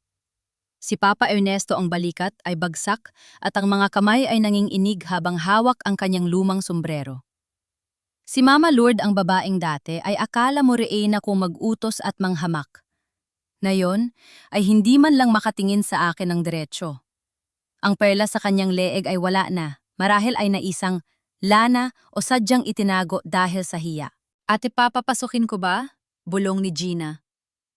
Si Papa Ernesto ang balikat ay bagsak at ang mga kamay ay nanginginig habang hawak ang kanyang lumang sombrero. Si Mama Lourdes ang babaeng dati ay akala mo na kung mag-utos at manghamak. Ngayon ay hindi man lang makatingin sa akin ng diretsyo. Ang perla sa kanyang leeg ay wala na, marahil ay naisang lana o sadyang itinago dahil sa hiya. Ate, papapasukin ko ba? Bulong ni Gina.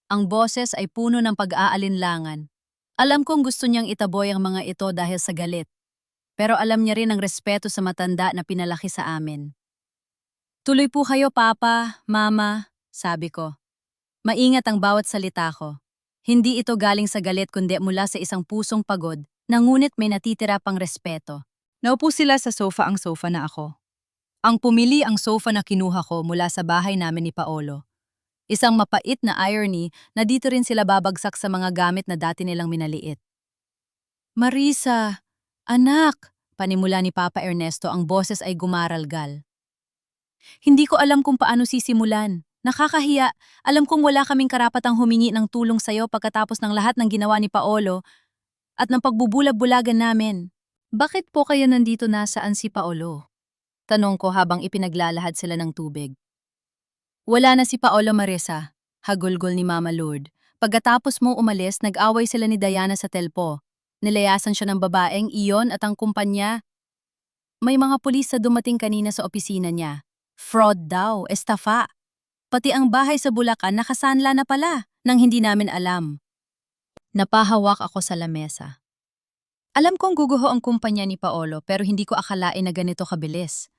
Ang boses ay puno ng pag-aalinlangan. Alam kong gusto niyang itaboy ang mga ito dahil sa galit. Pero alam niya rin ang respeto sa matanda na pinalaki sa amin. Tuloy po kayo, Papa, Mama, sabi ko. Maingat ang bawat salita ko. Hindi ito galing sa galit kundi mula sa isang pusong pagod, na ngunit may natitira pang respeto. Naupo sila sa ang sofa na ako. Ang pumili ang sofa na kinuha ko mula sa bahay namin ni Paolo. Isang mapait na irony na dito rin sila babagsak sa mga gamit na dati nilang minaliit. Marissa, anak, panimula ni Papa Ernesto, ang boses ay gumaralgal. Hindi ko alam kung paano sisimulan. Nakakahiya, alam kong wala kaming karapatang humingi ng tulong sa'yo pagkatapos ng lahat ng ginawa ni Paolo at ng pagbubulag-bulagan namin. Bakit po kayo nandito, nasaan si Paolo? Tanong ko habang ipinaglalahad sila ng tubig. Wala na si Paolo, Marissa, hagulgol ni Mama Lourdes. Pagkatapos mo umalis, nag-away sila ni Diana sa telpo. Nilayasan siya ng babaeng iyon at ang kumpanya. May mga pulis sa dumating kanina sa opisina niya. Fraud daw, estafa. Pati ang bahay sa Bulacan nakasanla na pala nang hindi namin alam. Napahawak ako sa lamesa. Alam kong guguho ang kumpanya ni Paolo pero hindi ko akalain na ganito kabilis.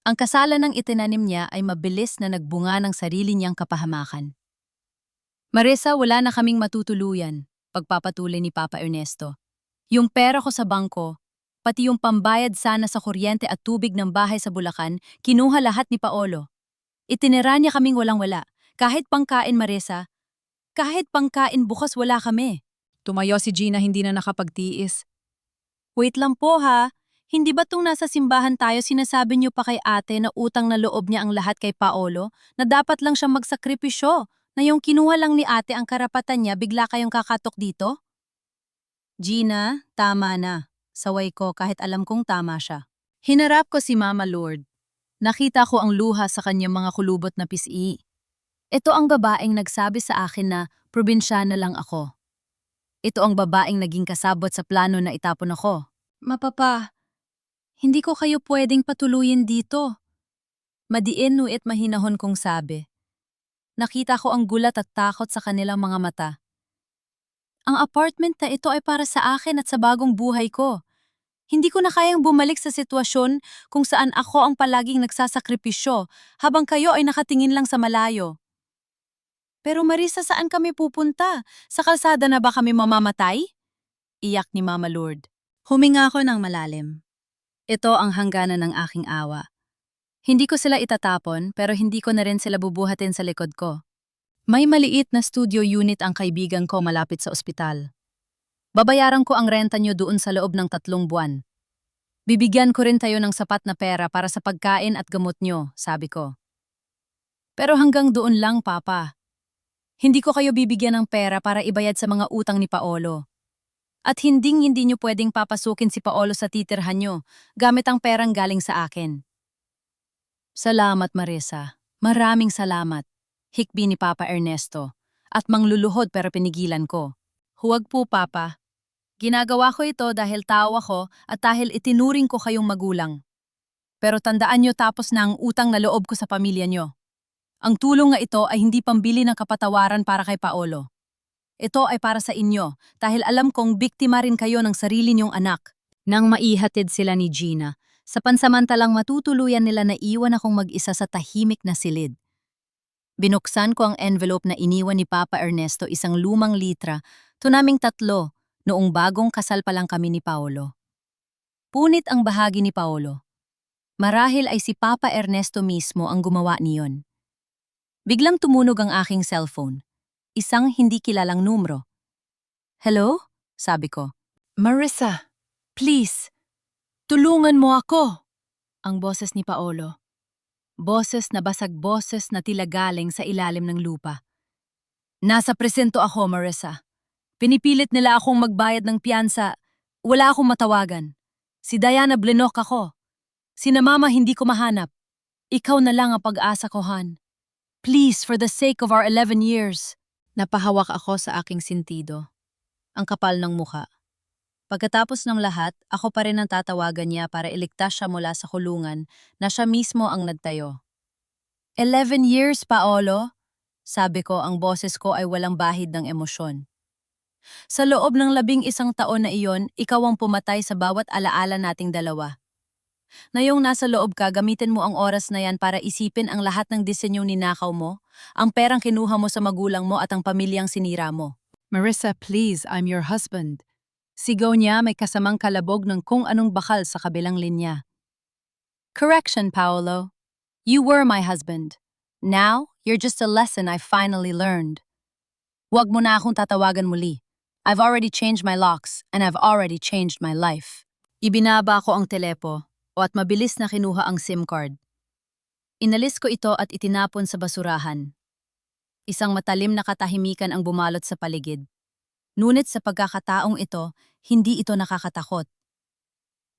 Ang kasalan ng itinanim niya ay mabilis na nagbunga ng sarili niyang kapahamakan. Marissa, wala na kaming matutuluyan, pagpapatuloy ni Papa Ernesto. Yung pera ko sa bangko, pati yung pambayad sana sa kuryente at tubig ng bahay sa Bulacan, kinuha lahat ni Paolo. Itinira niya kaming walang-wala. Kahit pangkain, Marissa. Kahit pangkain, bukas wala kami. Tumayo si Gina, hindi na nakapagtiis. Wait lang po ha. Hindi ba tung nasa simbahan tayo sinasabi niyo pa kay ate na utang na loob niya ang lahat kay Paolo? Na dapat lang siyang magsakripisyo? Na yung kinuha lang ni ate ang karapatan niya, bigla kayong kakatok dito? Gina, tama na. Saway ko kahit alam kong tama siya. Hinarap ko si Mama Lourdes. Nakita ko ang luha sa kanyang mga kulubot na pisii. Ito ang babaeng nagsabi sa akin na probinsyana lang ako. Ito ang babaeng naging kasabot sa plano na itapon ako. Mapapa, hindi ko kayo pwedeng patuluyin dito. Madiin nuit mahinahon kong sabi. Nakita ko ang gulat at takot sa kanilang mga mata. Ang apartment na ito ay para sa akin at sa bagong buhay ko. Hindi ko na kayang bumalik sa sitwasyon kung saan ako ang palaging nagsasakripisyo habang kayo ay nakatingin lang sa malayo. Pero Marisa, saan kami pupunta? Sa kalsada na ba kami mamamatay? Iyak ni Mama Lourdes. Huminga ako ng malalim. Ito ang hangganan ng aking awa. Hindi ko sila itatapon pero hindi ko na rin sila bubuhatin sa likod ko. May maliit na studio unit ang kaibigan ko malapit sa ospital. Babayaran ko ang renta nyo doon sa loob ng 3 buwan. Bibigyan ko rin tayo ng sapat na pera para sa pagkain at gamot nyo, sabi ko. Pero hanggang doon lang, Papa. Hindi ko kayo bibigyan ng pera para ibayad sa mga utang ni Paolo. At hindi nyo pwedeng papasukin si Paolo sa titirhan nyo gamit ang perang galing sa akin. Salamat, Marisa. Maraming salamat. Hikbi ni Papa Ernesto. At mangluluhod pero pinigilan ko. Huwag po, Papa. Ginagawa ko ito dahil tao ako at dahil itinuring ko kayong magulang. Pero tandaan nyo tapos na ang utang na loob ko sa pamilya nyo. Ang tulong na ito ay hindi pambili ng kapatawaran para kay Paolo. Ito ay para sa inyo dahil alam kong biktima rin kayo ng sarili niyong anak. Nang maihatid sila ni Gina, sa pansamantalang matutuluyan nila na iwan akong mag-isa sa tahimik na silid. Binuksan ko ang envelope na iniwan ni Papa Ernesto, isang lumang litra, tunaming 3, noong bagong kasal pa lang kami ni Paolo. Punit ang bahagi ni Paolo. Marahil ay si Papa Ernesto mismo ang gumawa niyon. Biglang tumunog ang aking cellphone. Isang hindi kilalang numero. Hello? Sabi ko. Marisa, please, tulungan mo ako. Ang boses ni Paolo. Boses na basag, boses na tila galing sa ilalim ng lupa. Nasa presento ako, Marisa. Pinipilit nila akong magbayad ng piyansa. Wala akong matawagan. Si Diana blinok ako. Sina Mama hindi ko mahanap. Ikaw na lang ang pag-asa ko, Han. Please, for the sake of our 11 years. Napahawak ako sa aking sintido. Ang kapal ng muka. Pagkatapos ng lahat, ako pa rin ang tatawagan niya para iligtas siya mula sa kulungan na siya mismo ang nagtayo. 11 years, Paolo? Sabi ko, ang boses ko ay walang bahid ng emosyon. Sa loob ng 11 taon na iyon, ikaw ang pumatay sa bawat alaala nating dalawa. Ngayong nasa loob ka, gamitin mo ang oras na yan para isipin ang lahat ng disenyong ninakaw mo, ang perang kinuha mo sa magulang mo at ang pamilyang sinira mo. Marisa, please, I'm your husband. Sigaw niya may kasamang kalabog ng kung anong bakal sa kabilang linya. Correction, Paolo. You were my husband. Now, you're just a lesson I finally learned. Huwag mo na akong tatawagan muli. I've already changed my locks and I've already changed my life. Ibinaba ko ang telepo at mabilis na kinuha ang SIM card. Inalis ko ito at itinapon sa basurahan. Isang matalim na katahimikan ang bumalot sa paligid. Ngunit sa pagkakataong ito, hindi ito nakakatakot.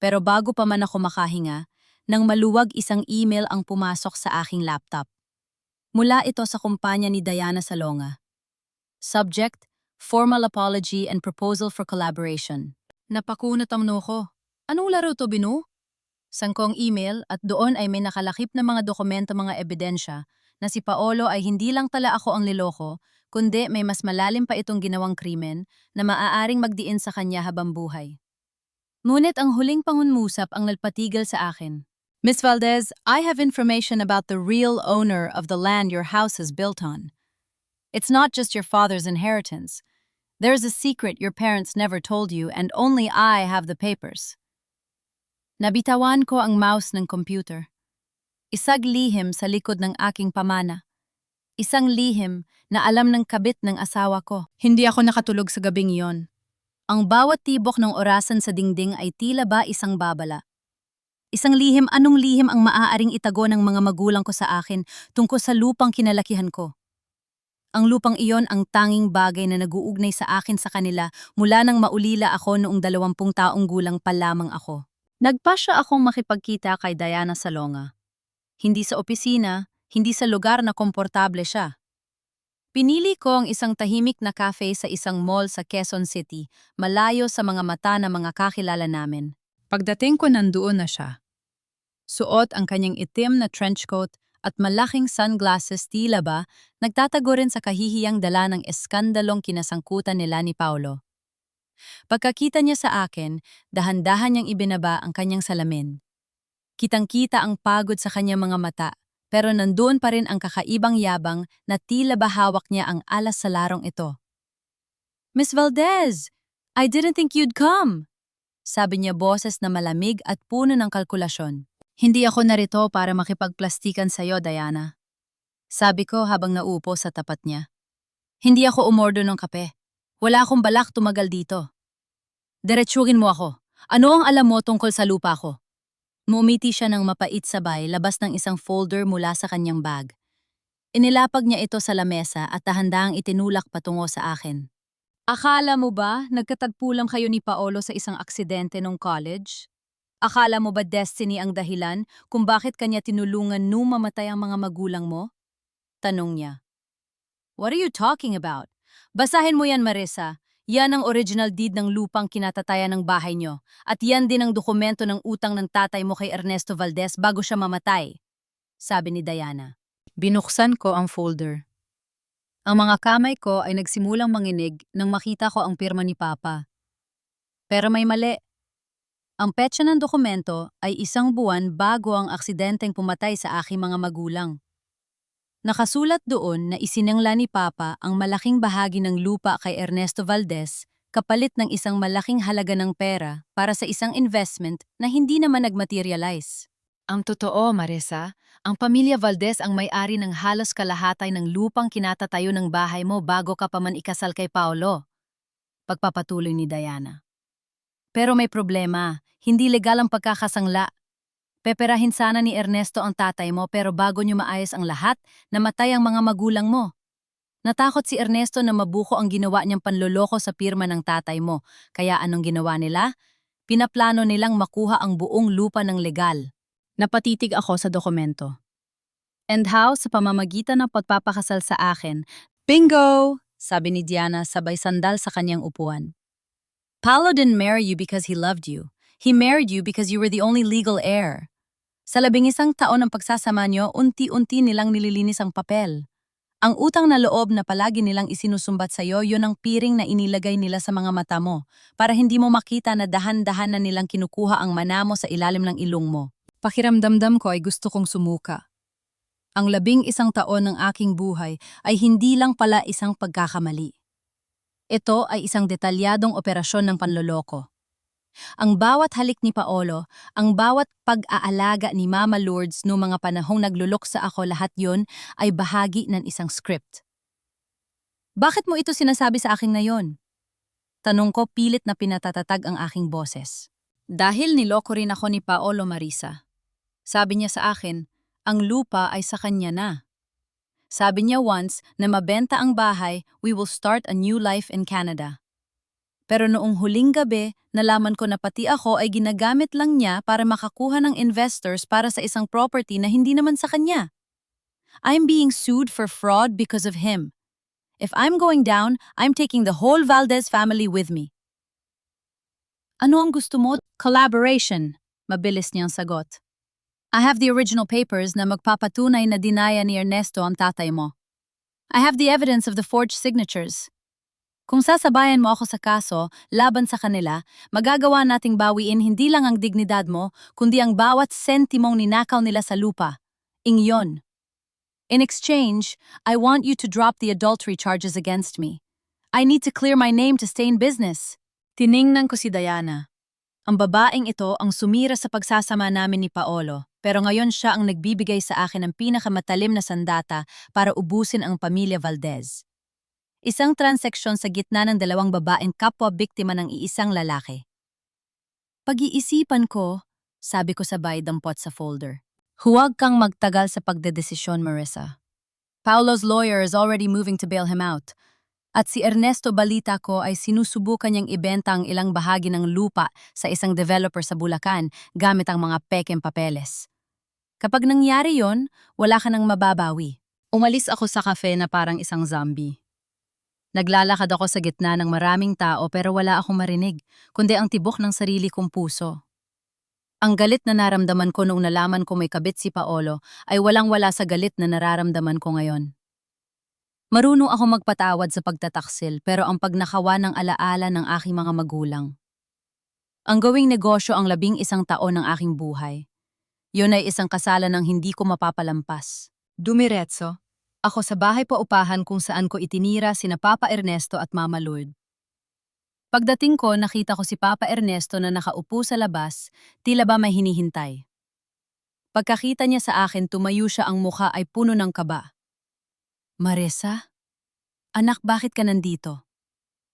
Pero bago pa man ako makahinga, nang maluwag isang email ang pumasok sa aking laptop. Mula ito sa kumpanya ni Diana Salonga. Subject, Formal Apology and Proposal for Collaboration. Napakunot ang noo ko. Anong laro to, Binu? Sangkong email at doon ay may nakalakip na mga dokumento, mga ebidensya na si Paolo ay hindi lang tala ako ang niloko, kundi may mas malalim pa itong ginawang krimen na maaaring magdiin sa kanya habang buhay. Ngunit ang huling pangunmusap ang nagpatigil sa akin. Miss Valdez, I have information about the real owner of the land your house is built on. It's not just your father's inheritance. There's a secret your parents never told you and only I have the papers. Nabitawan ko ang mouse ng computer. Isang lihim sa likod ng aking pamana. Isang lihim na alam ng kabit ng asawa ko. Hindi ako nakatulog sa gabing iyon. Ang bawat tibok ng orasan sa dingding ay tila ba isang babala. Isang lihim, anong lihim ang maaaring itago ng mga magulang ko sa akin tungkol sa lupang kinalakihan ko? Ang lupang iyon ang tanging bagay na naguugnay sa akin sa kanila mula nang maulila ako noong 20 taong gulang pa lamang ako. Nagpasya akong makipagkita kay Diana Salonga. Hindi sa opisina, hindi sa lugar na komportable siya. Pinili ko ang isang tahimik na cafe sa isang mall sa Quezon City, malayo sa mga mata ng mga kakilala namin. Pagdating ko nandoon na siya. Suot ang kanyang itim na trench coat at malaking sunglasses, tila ba nagtatago rin sa kahihiyang dala ng eskandalong kinasangkutan nila ni Paulo. Pagkakita niya sa akin, dahan-dahan niyang ibinaba ang kanyang salamin. Kitang-kita ang pagod sa kanyang mga mata, pero nandoon pa rin ang kakaibang yabang na tila ba hawak niya ang alas sa larong ito. "Miss Valdez, I didn't think you'd come," sabi niya boses na malamig at puno ng kalkulasyon. "Hindi ako narito para makipagplastikan sa'yo, Diana," sabi ko habang naupo sa tapat niya. "Hindi ako umorder ng kape. Wala akong balak tumagal dito. Diretsuhin mo ako. Ano ang alam mo tungkol sa lupa ko?" Ngumiti siya ng mapait sabay labas ng isang folder mula sa kanyang bag. Inilapag niya ito sa lamesa at dahan-dahang itinulak patungo sa akin. "Akala mo ba nagkatagpo lang kayo ni Paolo sa isang aksidente nung college? Akala mo ba destiny ang dahilan kung bakit kanya tinulungan nung mamatay ang mga magulang mo?" Tanong niya. "What are you talking about? Basahin mo yan, Marissa. Yan ang original deed ng lupang kinatatayan ng bahay nyo. At yan din ang dokumento ng utang ng tatay mo kay Ernesto Valdez bago siya mamatay," sabi ni Diana. Binuksan ko ang folder. Ang mga kamay ko ay nagsimulang manginig nang makita ko ang pirma ni Papa. Pero may mali. Ang petsa ng dokumento ay 1 buwan bago ang aksidenteng pumatay sa aking mga magulang. Nakasulat doon na isinangla ni Papa ang malaking bahagi ng lupa kay Ernesto Valdez kapalit ng isang malaking halaga ng pera para sa isang investment na hindi naman nagmaterialize. Ang totoo, Marissa, ang pamilya Valdez ang may-ari ng halos kalahatay ng lupang kinatatayo ng bahay mo bago ka pa man ikasal kay Paolo. Pagpapatuloy ni Diana. Pero may problema, hindi legal ang pagkakasangla. Peperahin sana ni Ernesto ang tatay mo pero bago niyo maayos ang lahat, namatay ang mga magulang mo. Natakot si Ernesto na mabuko ang ginawa niyang panloloko sa pirma ng tatay mo. Kaya anong ginawa nila? Pinaplano nilang makuha ang buong lupa ng legal. Napatitig ako sa dokumento. "And how?" Sa pamamagitan ng pagpapakasal sa akin. "Bingo!" sabi ni Diana sabay sandal sa kanyang upuan. "Paolo didn't marry you because he loved you. He married you because you were the only legal heir. Sa 11 taon ng pagsasama niyo, unti-unti nilang nililinis ang papel. Ang utang na loob na palagi nilang isinusumbat sa iyo, yun ang piring na inilagay nila sa mga mata mo para hindi mo makita na dahan-dahan na nilang kinukuha ang mana mo sa ilalim ng ilong mo. Pakiramdamdam ko ay gusto kong sumuka. Ang 11 taon ng aking buhay ay hindi lang pala isang pagkakamali. Ito ay isang detalyadong operasyon ng panloloko. Ang bawat halik ni Paolo, ang bawat pag-aalaga ni Mama Lourdes noong mga panahong nagluluksa ako, lahat yon ay bahagi ng isang script. "Bakit mo ito sinasabi sa akin ngayon?" Tanong ko pilit na pinatatatag ang aking boses. "Dahil niloko rin ako ni Paolo, Marissa. Sabi niya sa akin, ang lupa ay sa kanya na. Sabi niya once na mabenta ang bahay, we will start a new life in Canada. Pero noong huling gabi, nalaman ko na pati ako ay ginagamit lang niya para makakuha ng investors para sa isang property na hindi naman sa kanya. I'm being sued for fraud because of him. If I'm going down, I'm taking the whole Valdez family with me." "Ano ang gusto mo?" "Collaboration," mabilis niyang sagot. "I have the original papers na magpapatunay na dinaya ni Ernesto ang tatay mo. I have the evidence of the forged signatures. Kung sasabayan mo ako sa kaso laban sa kanila, magagawa nating bawiin hindi lang ang dignidad mo, kundi ang bawat sentimong ninakaw nila sa lupa. Ingyon. In exchange, I want you to drop the adultery charges against me. I need to clear my name to stay in business." Tiningnan ko si Diana. Ang babaeng ito ang sumira sa pagsasama namin ni Paolo, pero ngayon siya ang nagbibigay sa akin ng pinakamatalim na sandata para ubusin ang pamilya Valdez. Isang transaksyon sa gitna ng 2 babaeng kapwa-biktima ng iisang lalaki. "Pag-iisipan ko," sabi ko sabay dampot sa folder. "Huwag kang magtagal sa pagdedesisyon, Marissa. Paolo's lawyer is already moving to bail him out. At si Ernesto, balita ko, ay sinusubukan niyang ibenta ang ilang bahagi ng lupa sa isang developer sa Bulacan gamit ang mga pekeng papeles. Kapag nangyari yon, wala ka nang mababawi. Umalis ako sa cafe na parang isang zombie. Naglalakad ako sa gitna ng maraming tao pero wala akong marinig, kundi ang tibok ng sarili kong puso. Ang galit na naramdaman ko noong nalaman ko may kabit si Paolo ay walang-wala sa galit na nararamdaman ko ngayon. Marunong ako magpatawad sa pagtataksil pero ang pagnakawa ng alaala ng aking mga magulang. Ang gawing negosyo ang 11 taon ng aking buhay. Yun ay isang kasalan ng hindi ko mapapalampas. Dumiretso ako sa bahay paupahan kung saan ko itinira sina Papa Ernesto at Mama Lourdes. Pagdating ko, nakita ko si Papa Ernesto na nakaupo sa labas, tila ba may hinihintay. Pagkakita niya sa akin, tumayo siya, ang mukha ay puno ng kaba. Marissa? Anak, bakit ka nandito?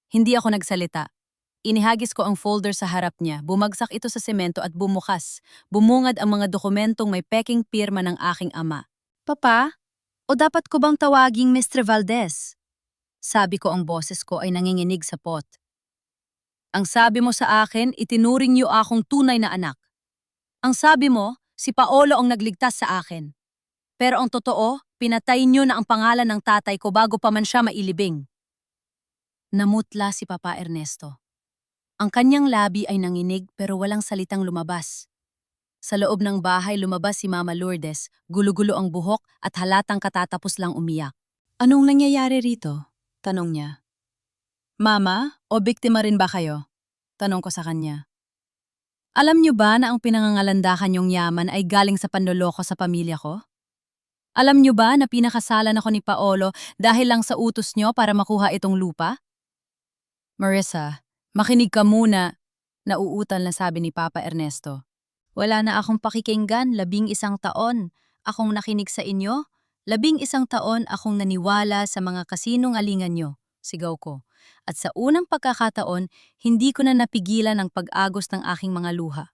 Hindi ako nagsalita. Inihagis ko ang folder sa harap niya, bumagsak ito sa semento at bumukas. Bumungad ang mga dokumentong may peking pirma ng aking ama. Papa, o dapat ko bang tawaging Mr. Valdez? Sabi ko, ang boses ko ay nanginginig sa pot. Ang sabi mo sa akin, itinuring niyo akong tunay na anak. Ang sabi mo, si Paolo ang nagligtas sa akin. Pero ang totoo, pinatay niyo na ang pangalan ng tatay ko bago pa man siya mailibing. Namutla si Papa Ernesto. Ang kanyang labi ay nanginig pero walang salitang lumabas. Sa loob ng bahay lumabas si Mama Lourdes, gulo-gulo ang buhok at halatang katatapos lang umiyak. Anong nangyayari rito? Tanong niya. Mama, o biktima rin ba kayo? Tanong ko sa kanya. Alam niyo ba na ang pinangangalandakan niyong yaman ay galing sa panloloko sa pamilya ko? Alam niyo ba na pinakasalan ako ni Paolo dahil lang sa utos niyo para makuha itong lupa? Marissa, makinig ka muna, nauutal na sabi ni Papa Ernesto. Wala na akong pakikinggan, 11 taon akong nakinig sa inyo, 11 taon akong naniwala sa mga kasinungalingan niyo, sigaw ko. At sa unang pagkakataon, hindi ko na napigilan ang pag-agos ng aking mga luha.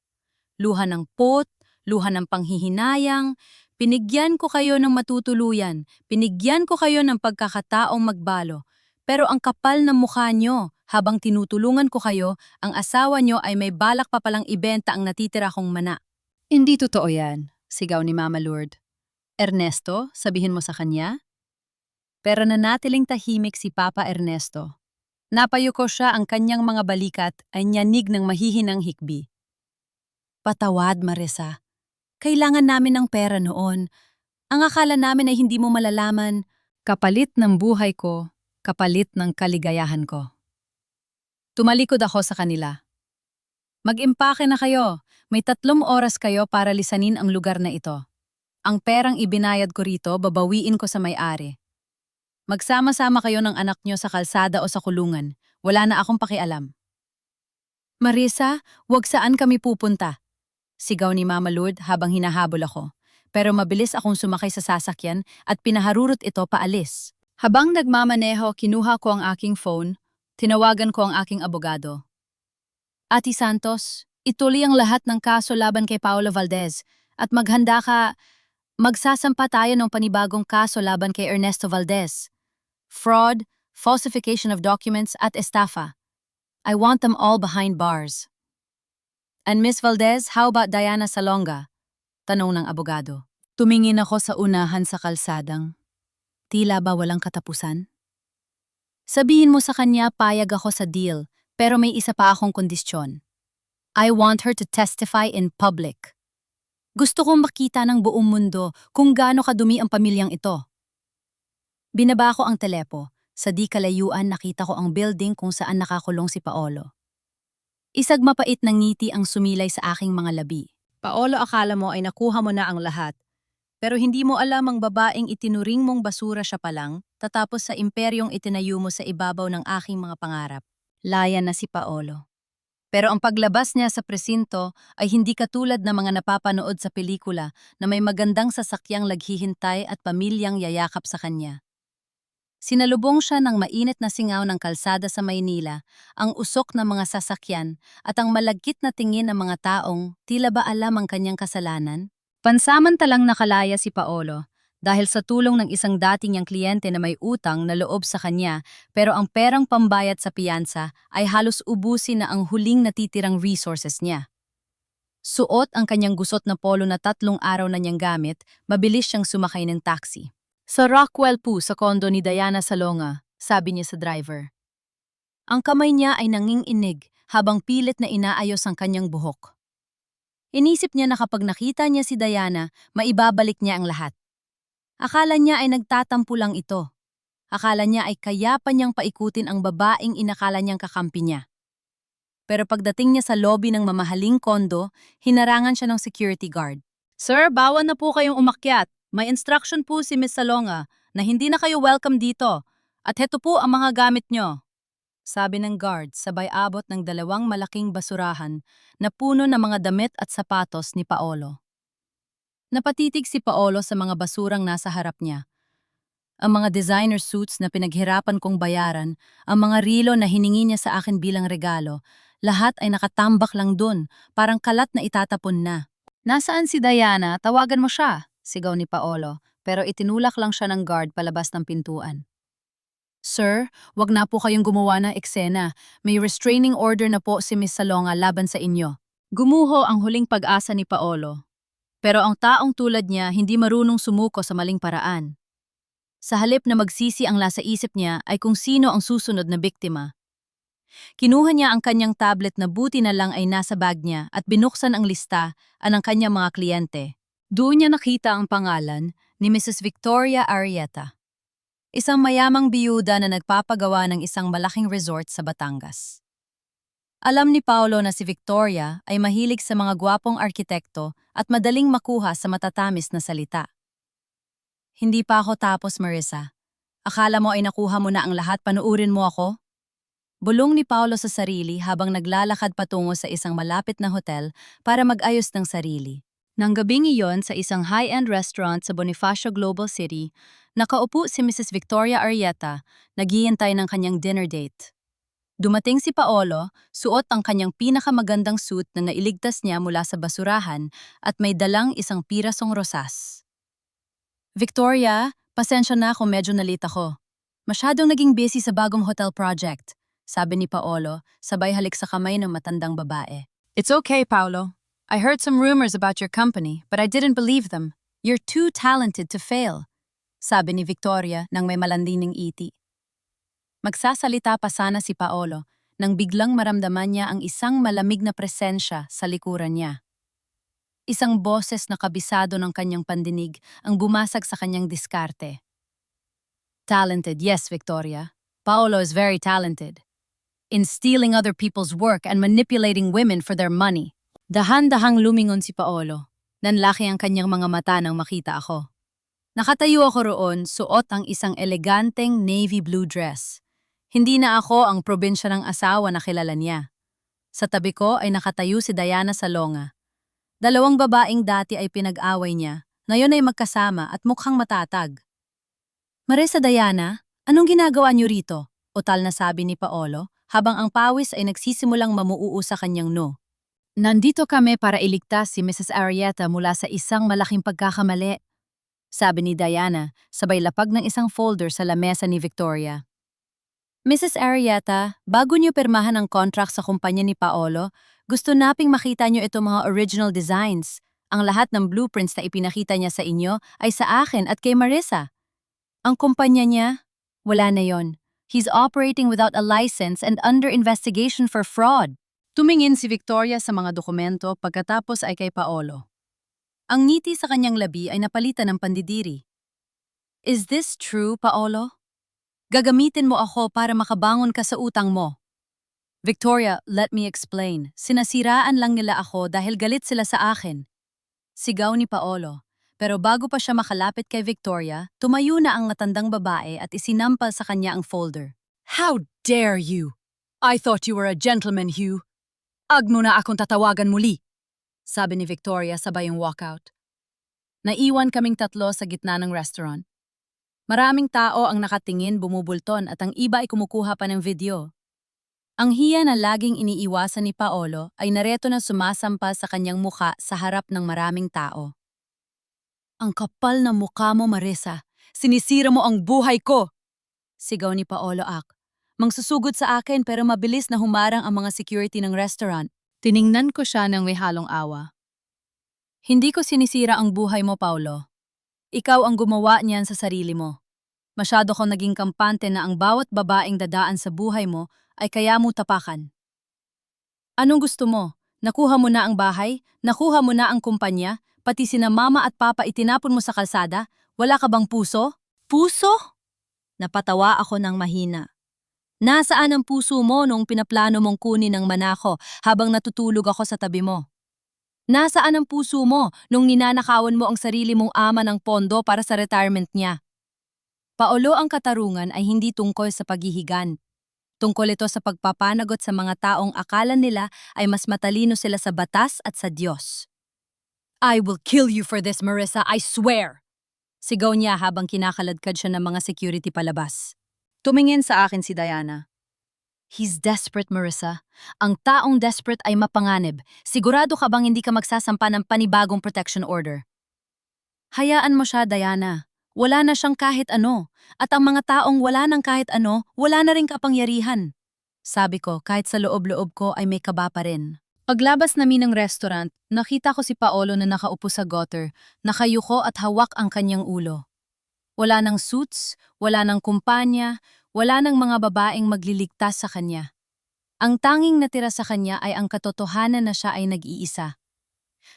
Luha ng pot, luha ng panghihinayang, pinigyan ko kayo ng matutuluyan, pinigyan ko kayo ng pagkakataong magbalo. Pero ang kapal ng mukha niyo, habang tinutulungan ko kayo, ang asawa niyo ay may balak pa palang ibenta ang natitira kong mana. Hindi totoo yan, sigaw ni Mama Lourdes. Ernesto, sabihin mo sa kanya? Pero nanatiling tahimik si Papa Ernesto. Napayuko siya, ang kanyang mga balikat ay nyanig ng mahihinang hikbi. Patawad, Marissa. Kailangan namin ng pera noon. Ang akala namin ay hindi mo malalaman. Kapalit ng buhay ko, kapalit ng kaligayahan ko. Tumalikod ako sa kanila. Mag-impake na kayo. May 3 oras kayo para lisanin ang lugar na ito. Ang perang ibinayad ko rito, babawiin ko sa may-ari. Magsama-sama kayo ng anak nyo sa kalsada o sa kulungan. Wala na akong pakialam. Marissa, wag saan kami pupunta. Sigaw ni Mama Lourdes habang hinahabol ako. Pero mabilis akong sumakay sa sasakyan at pinaharurot ito paalis. Habang nagmamaneho, kinuha ko ang aking phone. Tinawagan ko ang aking abogado. Ati Santos, ituloy ang lahat ng kaso laban kay Paolo Valdez at maghanda ka, magsasampa tayo ng panibagong kaso laban kay Ernesto Valdez. Fraud, falsification of documents at estafa. I want them all behind bars. And Miss Valdez, how about Diana Salonga? Tanong ng abogado. Tumingin ako sa unahan sa kalsadang. Tila ba walang katapusan? Sabihin mo sa kanya payag ako sa deal, pero may isa pa akong kondisyon. I want her to testify in public. Gusto kong makita ng buong mundo kung gaano kadumi ang pamilyang ito. Binaba ko ang telepo. Sa di kalayuan nakita ko ang building kung saan nakakulong si Paolo. Isag mapait ng ngiti ang sumilay sa aking mga labi. Paolo, akala mo ay nakuha mo na ang lahat. Pero hindi mo alam ang babaeng itinuring mong basura siya pa lang, tatapos sa imperyong itinayo mo sa ibabaw ng aking mga pangarap. Layan na si Paolo. Pero ang paglabas niya sa presinto ay hindi katulad ng mga napapanood sa pelikula na may magandang sasakyang laghihintay at pamilyang yayakap sa kanya. Sinalubong siya ng mainit na singaw ng kalsada sa Maynila, ang usok ng mga sasakyan at ang malagkit na tingin ng mga taong tila ba alam ang kanyang kasalanan. Pansamantalang nakalaya si Paolo dahil sa tulong ng isang dating niyang kliyente na may utang na loob sa kanya, pero ang perang pambayad sa piyansa ay halos ubusin na ang huling natitirang resources niya. Suot ang kanyang gusot na polo na 3 araw na niyang gamit, mabilis siyang sumakay ng taxi. Sa Rockwell po sa kondo ni Diana Salonga, sabi niya sa driver. Ang kamay niya ay nanginginig habang pilit na inaayos ang kanyang buhok. Inisip niya na kapag nakita niya si Diana, maibabalik niya ang lahat. Akala niya ay nagtatampo lang ito. Akala niya ay kaya pa niyang paikutin ang babaeng inakala niyang kakampi niya. Pero pagdating niya sa lobby ng mamahaling kondo, hinarangan siya ng security guard. Sir, bawal na po kayong umakyat. May instruction po si Miss Salonga na hindi na kayo welcome dito. At heto po ang mga gamit niyo. Sabi ng guard sabay abot ng dalawang malaking basurahan na puno ng mga damit at sapatos ni Paolo. Napatitig si Paolo sa mga basurang nasa harap niya. Ang mga designer suits na pinaghirapan kong bayaran, ang mga rilo na hiningi niya sa akin bilang regalo, lahat ay nakatambak lang dun, parang kalat na itatapon na. Nasaan si Diana? Tawagan mo siya, sigaw ni Paolo, pero itinulak lang siya ng guard palabas ng pintuan. Sir, wag na po kayong gumawa ng eksena. May restraining order na po si Miss Salonga laban sa inyo. Gumuho ang huling pag-asa ni Paolo. Pero ang taong tulad niya hindi marunong sumuko sa maling paraan. Sa halip na magsisi ang nasa isip niya ay kung sino ang susunod na biktima. Kinuha niya ang kanyang tablet na buti na lang ay nasa bag niya at binuksan ang lista ng kanyang mga kliyente. Doon niya nakita ang pangalan ni Mrs. Victoria Arrieta, isang mayamang biyuda na nagpapagawa ng isang malaking resort sa Batangas. Alam ni Paolo na si Victoria ay mahilig sa mga gwapong arkitekto at madaling makuha sa matatamis na salita. Hindi pa ako tapos, Marissa. Akala mo ay nakuha mo na ang lahat, panuurin mo ako? Bulong ni Paolo sa sarili habang naglalakad patungo sa isang malapit na hotel para mag-ayos ng sarili. Nang gabing iyon sa isang high-end restaurant sa Bonifacio Global City, nakaupo si Mrs. Victoria Arrieta, naghihintay ng kanyang dinner date. Dumating si Paolo, suot ang kanyang pinakamagandang suit na nailigtas niya mula sa basurahan at may dalang isang pirasong rosas. Victoria, pasensya na kung medyo nalita ko. Masyadong naging busy sa bagong hotel project, sabi ni Paolo, sabay halik sa kamay ng matandang babae. It's okay, Paolo. I heard some rumors about your company, but I didn't believe them. You're too talented to fail, sabi ni Victoria nang may malandining iti. Magsasalita pa sana si Paolo nang biglang maramdaman niya ang isang malamig na presensya sa likuran niya. Isang boses na kabisado ng kanyang pandinig ang bumasag sa kanyang diskarte. Talented, yes, Victoria. Paolo is very talented. In stealing other people's work and manipulating women for their money. Dahan-dahang lumingon si Paolo. Nanlaki ang kanyang mga mata nang makita ako. Nakatayo ako roon, suot ang isang eleganteng navy blue dress. Hindi na ako ang probinsya ng asawa na kilala niya. Sa tabi ko ay nakatayo si Diana Salonga. Dalawang babaeng dati ay pinag-away niya, ngayon ay magkasama at mukhang matatag. Marissa, Diana, anong ginagawa niyo rito? Utal na sabi ni Paolo, habang ang pawis ay nagsisimulang mamuuu sa kanyang no. Nandito kami para iligtas si Mrs. Arrieta mula sa isang malaking pagkakamali, sabi ni Diana, sabay lapag ng isang folder sa lamesa ni Victoria. Mrs. Arrieta, bago niyo pirmahan ang contract sa kumpanya ni Paolo, gusto naping makita niyo itong mga original designs. Ang lahat ng blueprints na ipinakita niya sa inyo ay sa akin at kay Marissa. Ang kumpanya niya, wala na yon. He's operating without a license and under investigation for fraud. Tumingin si Victoria sa mga dokumento pagkatapos ay kay Paolo. Ang ngiti sa kanyang labi ay napalitan ng pandidiri. Is this true, Paolo? Gagamitin mo ako para makabangon ka sa utang mo. Victoria, let me explain. Sinasiraan lang nila ako dahil galit sila sa akin. Sigaw ni Paolo. Pero bago pa siya makalapit kay Victoria, tumayo na ang matandang babae at isinampal sa kanya ang folder. How dare you? I thought you were a gentleman, Hugh. Ag mo na akong tatawagan muli, sabi ni Victoria sabay yung walkout. Naiwan kaming tatlo sa gitna ng restaurant. Maraming tao ang nakatingin, bumubulton at ang iba ay kumukuha pa ng video. Ang hiya na laging iniiwasan ni Paolo ay nareto na sumasampa sa kanyang muka sa harap ng maraming tao. Ang kapal na mukha mo, Marissa. Sinisira mo ang buhay ko! Sigaw ni Paolo Ak. Mangsusugod sa akin pero mabilis na humarang ang mga security ng restaurant. Tiningnan ko siya ng may halong awa. Hindi ko sinisira ang buhay mo, Paolo. Ikaw ang gumawa niyan sa sarili mo. Masyado kang naging kampante na ang bawat babaeng dadaan sa buhay mo ay kaya mo tapakan. Anong gusto mo? Nakuha mo na ang bahay? Nakuha mo na ang kumpanya? Pati sina mama at papa itinapon mo sa kalsada? Wala ka bang puso? Puso? Napatawa ako ng mahina. Nasaan ang puso mo nung pinaplano mong kunin ng manako habang natutulog ako sa tabi mo? Nasaan ang puso mo nung ninanakawan mo ang sarili mong ama ng pondo para sa retirement niya? Paolo, ang katarungan ay hindi tungkol sa paghihigan. Tungkol ito sa pagpapanagot sa mga taong akala nila ay mas matalino sila sa batas at sa Diyos. I will kill you for this, Marissa, I swear! Sigaw niya habang kinakaladkad siya ng mga security palabas. Tumingin sa akin si Diana. He's desperate, Marissa. Ang taong desperate ay mapanganib. Sigurado ka bang hindi ka magsasampa ng panibagong protection order? Hayaan mo siya, Diana. Wala na siyang kahit ano. At ang mga taong wala ng kahit ano, wala na ring kapangyarihan. Sabi ko, kahit sa loob-loob ko ay may kaba pa rin. Paglabas namin ng restaurant, nakita ko si Paolo na nakaupo sa gutter, nakayuko at hawak ang kanyang ulo. Wala ng suits, wala ng kumpanya, wala ng mga babaeng magliligtas sa kanya. Ang tanging natira sa kanya ay ang katotohanan na siya ay nag-iisa.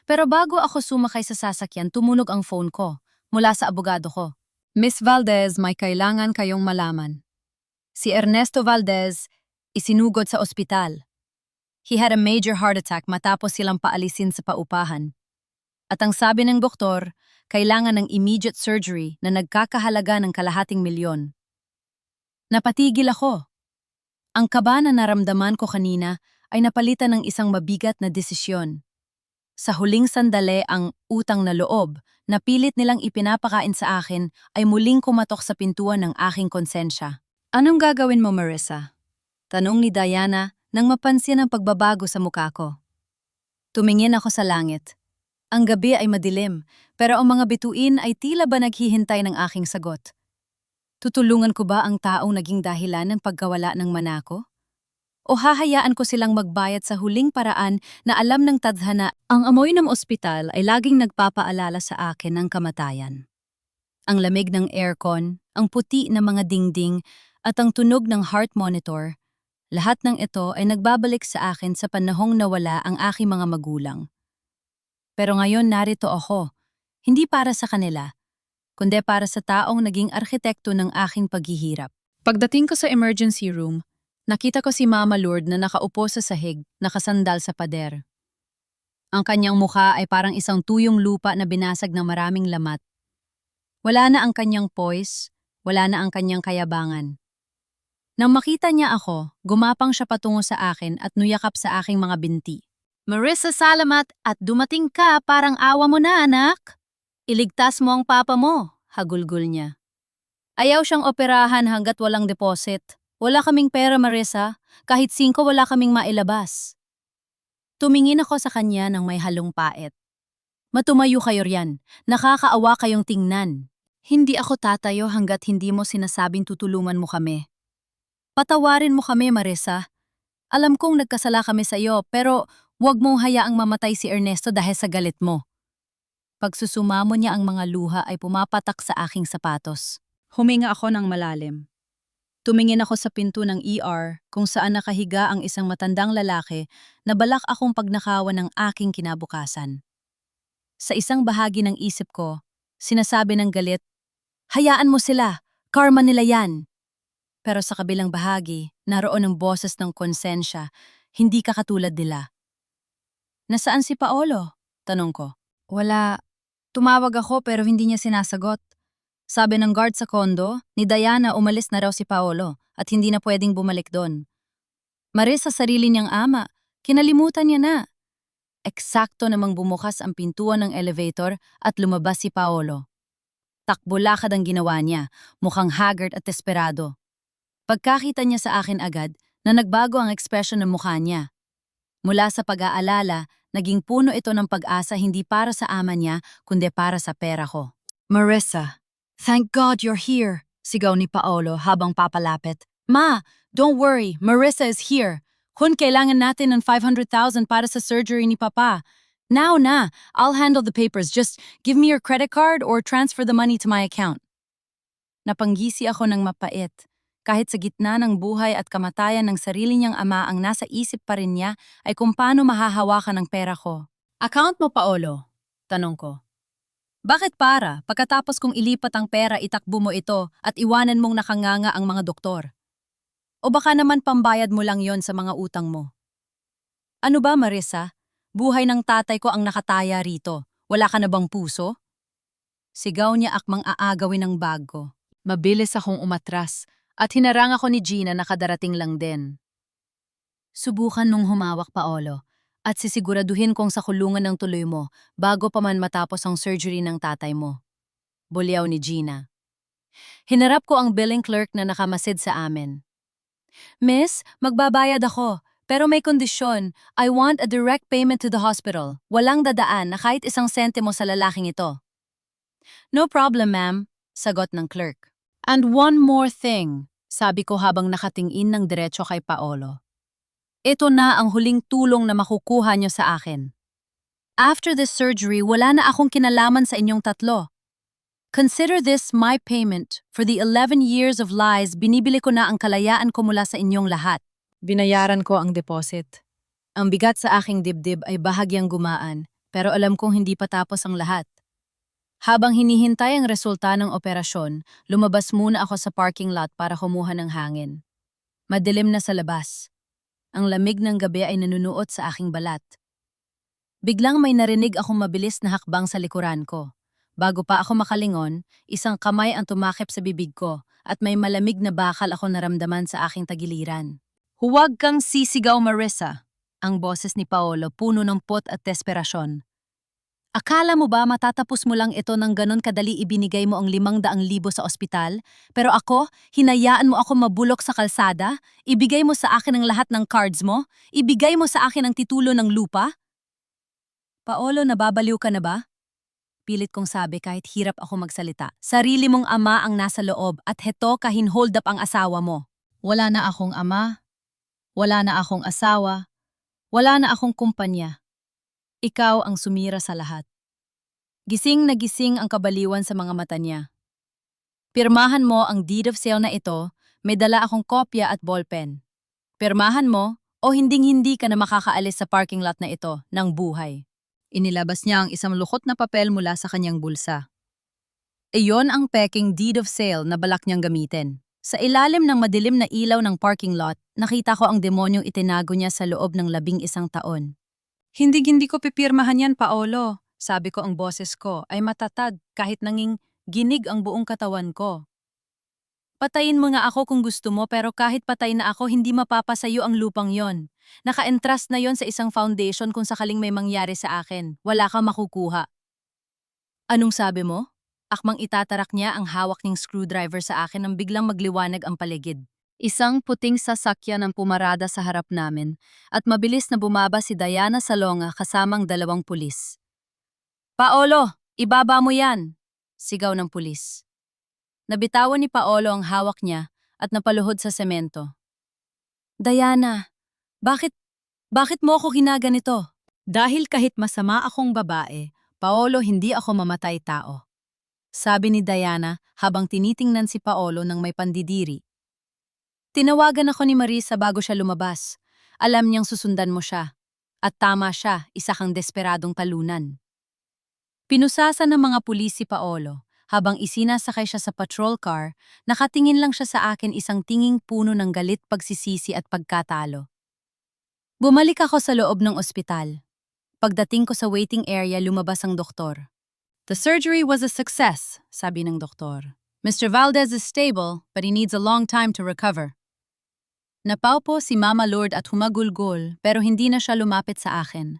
Pero bago ako sumakay sa sasakyan, tumunog ang phone ko mula sa abogado ko. Miss Valdez, may kailangan kayong malaman. Si Ernesto Valdez isinugod sa ospital. He had a major heart attack matapos silang paalisin sa paupahan. At ang sabi ng doktor, kailangan ng immediate surgery na nagkakahalaga ng ₱250,000. Napatigil ako. Ang kaba na naramdaman ko kanina ay napalitan ng isang mabigat na desisyon. Sa huling sandali, ang utang na loob na pilit nilang ipinapakain sa akin ay muling kumatok sa pintuan ng aking konsensya. Anong gagawin mo, Marissa? Tanong ni Diana nang mapansin ang pagbabago sa mukha ko. Tumingin ako sa langit. Ang gabi ay madilim, pero ang mga bituin ay tila ba naghihintay ng aking sagot. Tutulungan ko ba ang taong naging dahilan ng pagkawala ng manako? O hahayaan ko silang magbayad sa huling paraan na alam ng tadhana? Ang amoy ng ospital ay laging nagpapaalala sa akin ng kamatayan. Ang lamig ng aircon, ang puti na mga dingding, at ang tunog ng heart monitor, lahat ng ito ay nagbabalik sa akin sa panahong nawala ang aking mga magulang. Pero ngayon narito ako, hindi para sa kanila, kundi para sa taong naging arkitekto ng aking paghihirap. Pagdating ko sa emergency room, nakita ko si Mama Lourdes na nakaupo sa sahig, nakasandal sa pader. Ang kanyang mukha ay parang isang tuyong lupa na binasag ng maraming lamat. Wala na ang kanyang poise, wala na ang kanyang kayabangan. Nang makita niya ako, gumapang siya patungo sa akin at nuyakap sa aking mga binti. Marissa, salamat at dumating ka, parang awa mo na, anak. Iligtas mo ang papa mo, hagulgol niya. Ayaw siyang operahan hanggat walang deposit. Wala kaming pera, Marissa. Kahit 5 wala kaming mailabas. Tumingin ako sa kanya ng may halong pait. Matumayo kayo riyan. Nakakaawa kayong tingnan. Hindi ako tatayo hanggat hindi mo sinasabing tutulungan mo kami. Patawarin mo kami, Marissa. Alam kong nagkasala kami sa iyo, pero huwag mong hayaang mamatay si Ernesto dahil sa galit mo. Pagsusumamo niya ang mga luha ay pumapatak sa aking sapatos. Huminga ako ng malalim. Tumingin ako sa pinto ng ER kung saan nakahiga ang isang matandang lalaki na balak akong pagnakawan ng aking kinabukasan. Sa isang bahagi ng isip ko, sinasabi ng galit, hayaan mo sila, karma nila yan. Pero sa kabilang bahagi, naroon ang boses ng konsensya, hindi ka katulad nila. Nasaan si Paolo? Tanong ko. Wala. Tumawag ako pero hindi niya sinasagot. Sabi ng guard sa kondo, ni Diana umalis na raw si Paolo at hindi na pwedeng bumalik doon. Marissa, sa sarili niyang ama, kinalimutan niya na. Eksakto namang bumukas ang pintuan ng elevator at lumabas si Paolo. Takbo lakad ang ginawa niya, mukhang haggard at desperado. Pagkakita niya sa akin agad na nagbago ang ekspresyon ng mukha niya. Mula sa pag-aalala, naging puno ito ng pag-asa hindi para sa ama niya, kundi para sa pera ko. Marissa, thank God you're here, sigaw ni Paolo habang papalapit. Ma, don't worry, Marissa is here. Kung kailangan natin ng 500,000 para sa surgery ni Papa. Now na, I'll handle the papers. Just give me your credit card or transfer the money to my account. Napanggisi ako ng mapait. Kahit sa gitna ng buhay at kamatayan ng sarili niyang ama, ang nasa isip pa rin niya ay kung paano mahahawakan ang pera ko. Account mo, Paolo? Tanong ko. Bakit para? Pagkatapos kong ilipat ang pera, itakbo mo ito at iwanan mong nakanganga ang mga doktor. O baka naman pambayad mo lang yon sa mga utang mo. Ano ba, Marissa? Buhay ng tatay ko ang nakataya rito. Wala ka na bang puso? Sigaw niya akmang aagawin ng bag ko. Mabilis akong umatras at hinarang ako ni Gina na kadarating lang din. Subukan mong humawak, Paolo, at sisiguraduhin kong sa kulungan ng tuloy mo bago pa man matapos ang surgery ng tatay mo. Bulyaw ni Gina. Hinarap ko ang billing clerk na nakamasid sa amin. Miss, magbabayad ako, pero may kondisyon. I want a direct payment to the hospital. Walang dadaan na kahit isang sentimo sa lalaking ito. No problem, ma'am, sagot ng clerk. And one more thing, sabi ko habang nakatingin ng diretso kay Paolo. Ito na ang huling tulong na makukuha niyo sa akin. After this surgery, wala na akong kinalaman sa inyong tatlo. Consider this my payment for the 11 years of lies. Binibili ko na ang kalayaan ko mula sa inyong lahat. Binayaran ko ang deposit. Ang bigat sa aking dibdib ay bahagyang gumaan, pero alam kong hindi pa tapos ang lahat. Habang hinihintay ang resulta ng operasyon, lumabas muna ako sa parking lot para kumuha ng hangin. Madilim na sa labas. Ang lamig ng gabi ay nanunuot sa aking balat. Biglang may narinig akong mabilis na hakbang sa likuran ko. Bago pa ako makalingon, isang kamay ang tumakip sa bibig ko at may malamig na bakal ako naramdaman sa aking tagiliran. Huwag kang sisigaw, Marissa. Ang boses ni Paolo puno ng pot at desperasyon. Akala mo ba matatapos mo lang ito ng ganon kadali ibinigay mo ang 500,000 sa ospital? Pero ako, hinayaan mo ako mabulok sa kalsada? Ibigay mo sa akin ang lahat ng cards mo? Ibigay mo sa akin ang titulo ng lupa? Paolo, nababaliw ka na ba? Pilit kong sabi kahit hirap ako magsalita. Sarili mong ama ang nasa loob at heto kahin-hold up ang asawa mo. Wala na akong ama, wala na akong asawa, wala na akong kumpanya. Ikaw ang sumira sa lahat. Gising na gising ang kabaliwan sa mga mata niya. Pirmahan mo ang deed of sale na ito, may dala akong kopya at ballpen. Pirmahan mo o hinding-hindi ka na makakaalis sa parking lot na ito ng buhay. Inilabas niya ang isang lukot na papel mula sa kanyang bulsa. Iyon ang peking deed of sale na balak niyang gamitin. Sa ilalim ng madilim na ilaw ng parking lot, nakita ko ang demonyong itinago niya sa loob ng 11 taon. Hindi ko pipirmahan yan, Paolo. Sabi ko, ang boses ko ay matatag kahit nanging ginig ang buong katawan ko. Patayin mo nga ako kung gusto mo, pero kahit patay na ako, hindi mapapasayo ang lupang yon. Naka-entrust na yon sa isang foundation kung sakaling may mangyari sa akin. Wala kang makukuha. Anong sabi mo? Akmang itatarak niya ang hawak niyang screwdriver sa akin nang biglang magliwanag ang paligid. Isang puting sasakyan ang pumarada sa harap namin at mabilis na bumaba si Diana Salonga kasamang 2 pulis. Paolo, ibaba mo yan! Sigaw ng pulis. Nabitawan ni Paolo ang hawak niya at napaluhod sa semento. Diana, bakit mo ako ginaganito? Dahil kahit masama akong babae, Paolo, hindi ako mamatay tao. Sabi ni Diana habang tinitingnan si Paolo ng may pandidiri. Tinawagan ako ni Marissa bago siya lumabas. Alam niyang susundan mo siya. At tama siya, isa kang desperadong talunan. Pinusasan ng mga pulis si Paolo. Habang isinasakay siya sa patrol car, nakatingin lang siya sa akin isang tinging puno ng galit, pagsisisi at pagkatalo. Bumalik ako sa loob ng ospital. Pagdating ko sa waiting area, lumabas ang doktor. The surgery was a success, sabi ng doktor. Mr. Valdez is stable, but he needs a long time to recover. Napaupo si Mama Lord at humagulgol, pero hindi na siya lumapit sa akin.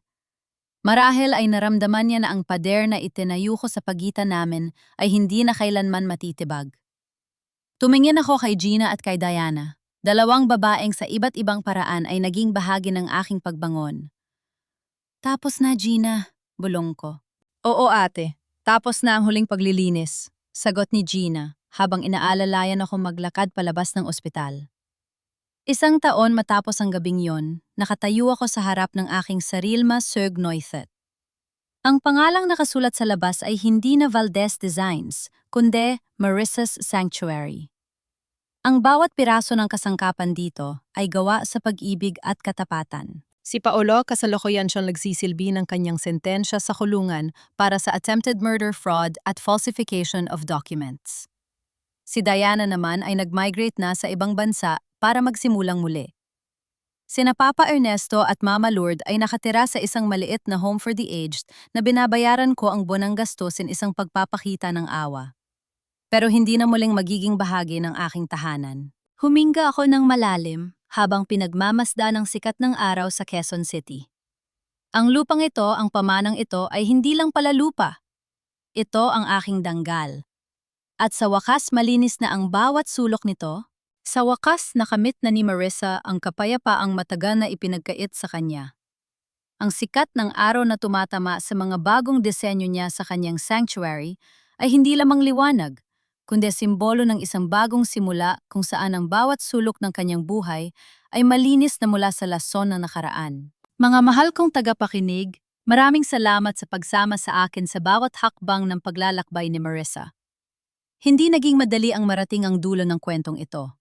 Marahil ay naramdaman niya na ang pader na itinayo ko sa pagitan namin ay hindi na kailanman matitibag. Tumingin ako kay Gina at kay Diana. 2 babaeng sa iba't ibang paraan ay naging bahagi ng aking pagbangon. Tapos na, Gina, bulong ko. Oo, ate. Tapos na ang huling paglilinis, sagot ni Gina habang inaalalayan ako maglakad palabas ng ospital. 1 taon matapos ang gabing yon, nakatayo ako sa harap ng aking Sarilma Sögneuthet. Ang pangalang nakasulat sa labas ay hindi na Valdez Designs, kundi Marissa's Sanctuary. Ang bawat piraso ng kasangkapan dito ay gawa sa pag-ibig at katapatan. Si Paolo kasalukuyan siyang nagsisilbi ng kanyang sentensya sa kulungan para sa attempted murder fraud at falsification of documents. Si Diana naman ay nag-migrate na sa ibang bansa para magsimulang muli. Sina Papa Ernesto at Mama Lourdes ay nakatira sa isang maliit na home for the aged na binabayaran ko ang buwanang gastusin isang pagpapakita ng awa. Pero hindi na muling magiging bahagi ng aking tahanan. Huminga ako ng malalim habang pinagmamasda ng sikat ng araw sa Quezon City. Ang lupang ito, ang pamanang ito ay hindi lang pala lupa. Ito ang aking danggal. At sa wakas malinis na ang bawat sulok nito. Sa wakas nakamit na ni Marissa ang kapayapaang matagal na ipinagkait sa kanya. Ang sikat ng araw na tumatama sa mga bagong disenyo niya sa kanyang sanctuary ay hindi lamang liwanag, kundi simbolo ng isang bagong simula kung saan ang bawat sulok ng kanyang buhay ay malinis na mula sa lason ng nakaraan. Mga mahal kong tagapakinig, maraming salamat sa pagsama sa akin sa bawat hakbang ng paglalakbay ni Marissa. Hindi naging madali ang marating ang dulo ng kwentong ito.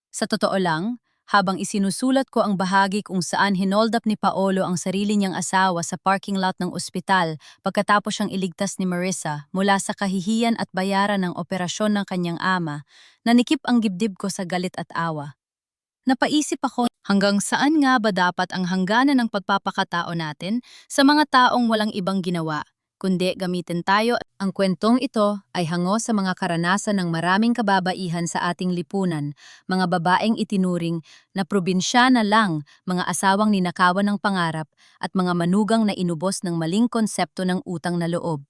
Sa totoo lang, habang isinusulat ko ang bahagi kung saan hinold up ni Paolo ang sarili niyang asawa sa parking lot ng ospital pagkatapos siyang iligtas ni Marissa mula sa kahihiyan at bayaran ng operasyon ng kanyang ama, nanikip ang dibdib ko sa galit at awa. Napaisip ako, hanggang saan nga ba dapat ang hangganan ng pagpapakatao natin sa mga taong walang ibang ginawa, kundi gamitin tayo. Ang kwentong ito ay hango sa mga karanasan ng maraming kababaihan sa ating lipunan, mga babaeng itinuring na probinsyana lang, mga asawang ninakawan ng pangarap, at mga manugang na inubos ng maling konsepto ng utang na loob.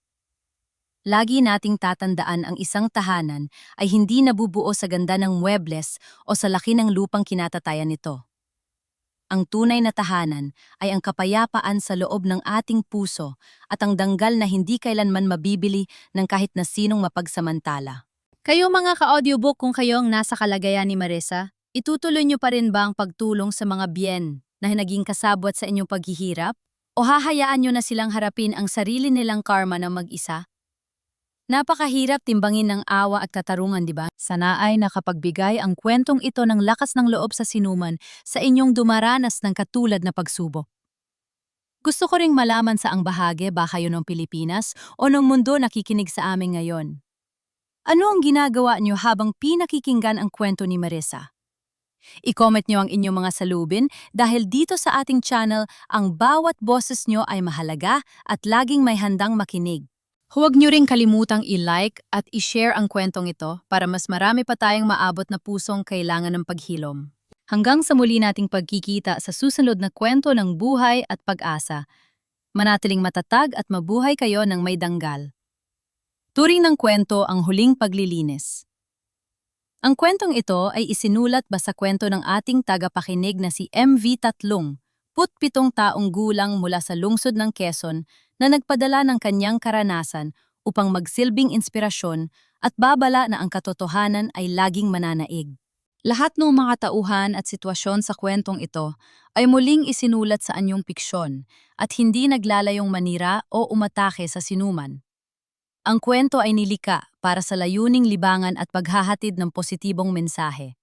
Lagi nating tatandaan ang isang tahanan ay hindi nabubuo sa ganda ng muebles o sa laki ng lupang kinatatayan nito. Ang tunay na tahanan ay ang kapayapaan sa loob ng ating puso at ang danggal na hindi kailanman mabibili ng kahit na sinong mapagsamantala. Kayo mga ka-audiobook, kung kayo ang nasa kalagayan ni Marissa, itutuloy niyo pa rin ba ang pagtulong sa mga biyen na naging kasabwat sa inyong paghihirap? O hahayaan niyo na silang harapin ang sarili nilang karma ng mag-isa? Napakahirap timbangin ng awa at katarungan, di ba? Sana ay nakapagbigay ang kwentong ito ng lakas ng loob sa sinuman sa inyong dumaranas ng katulad na pagsubok. Gusto ko ring malaman sa ang bahagi ba kayo ng Pilipinas o ng mundo nakikinig sa amin ngayon. Ano ang ginagawa niyo habang pinakikinggan ang kwento ni Marissa? I-comment niyo ang inyong mga salubin dahil dito sa ating channel, ang bawat boses niyo ay mahalaga at laging may handang makinig. Huwag niyo ring kalimutang i-like at i-share ang kwentong ito para mas marami pa tayong maabot na pusong kailangan ng paghilom. Hanggang sa muli nating pagkikita sa susunod na kwento ng buhay at pag-asa. Manatiling matatag at mabuhay kayo ng may danggal. Turing ng kwento ang huling paglilinis. Ang kwentong ito ay isinulat sa kwento ng ating tagapakinig na si MV Tatlong, 77 taong gulang mula sa lungsod ng Quezon, na nagpadala ng kanyang karanasan upang magsilbing inspirasyon at babala na ang katotohanan ay laging mananaig. Lahat ng mga tauhan at sitwasyon sa kwentong ito ay muling isinulat sa anyong piksyon at hindi naglalayong manira o umatake sa sinuman. Ang kwento ay nilika para sa layuning libangan at paghahatid ng positibong mensahe.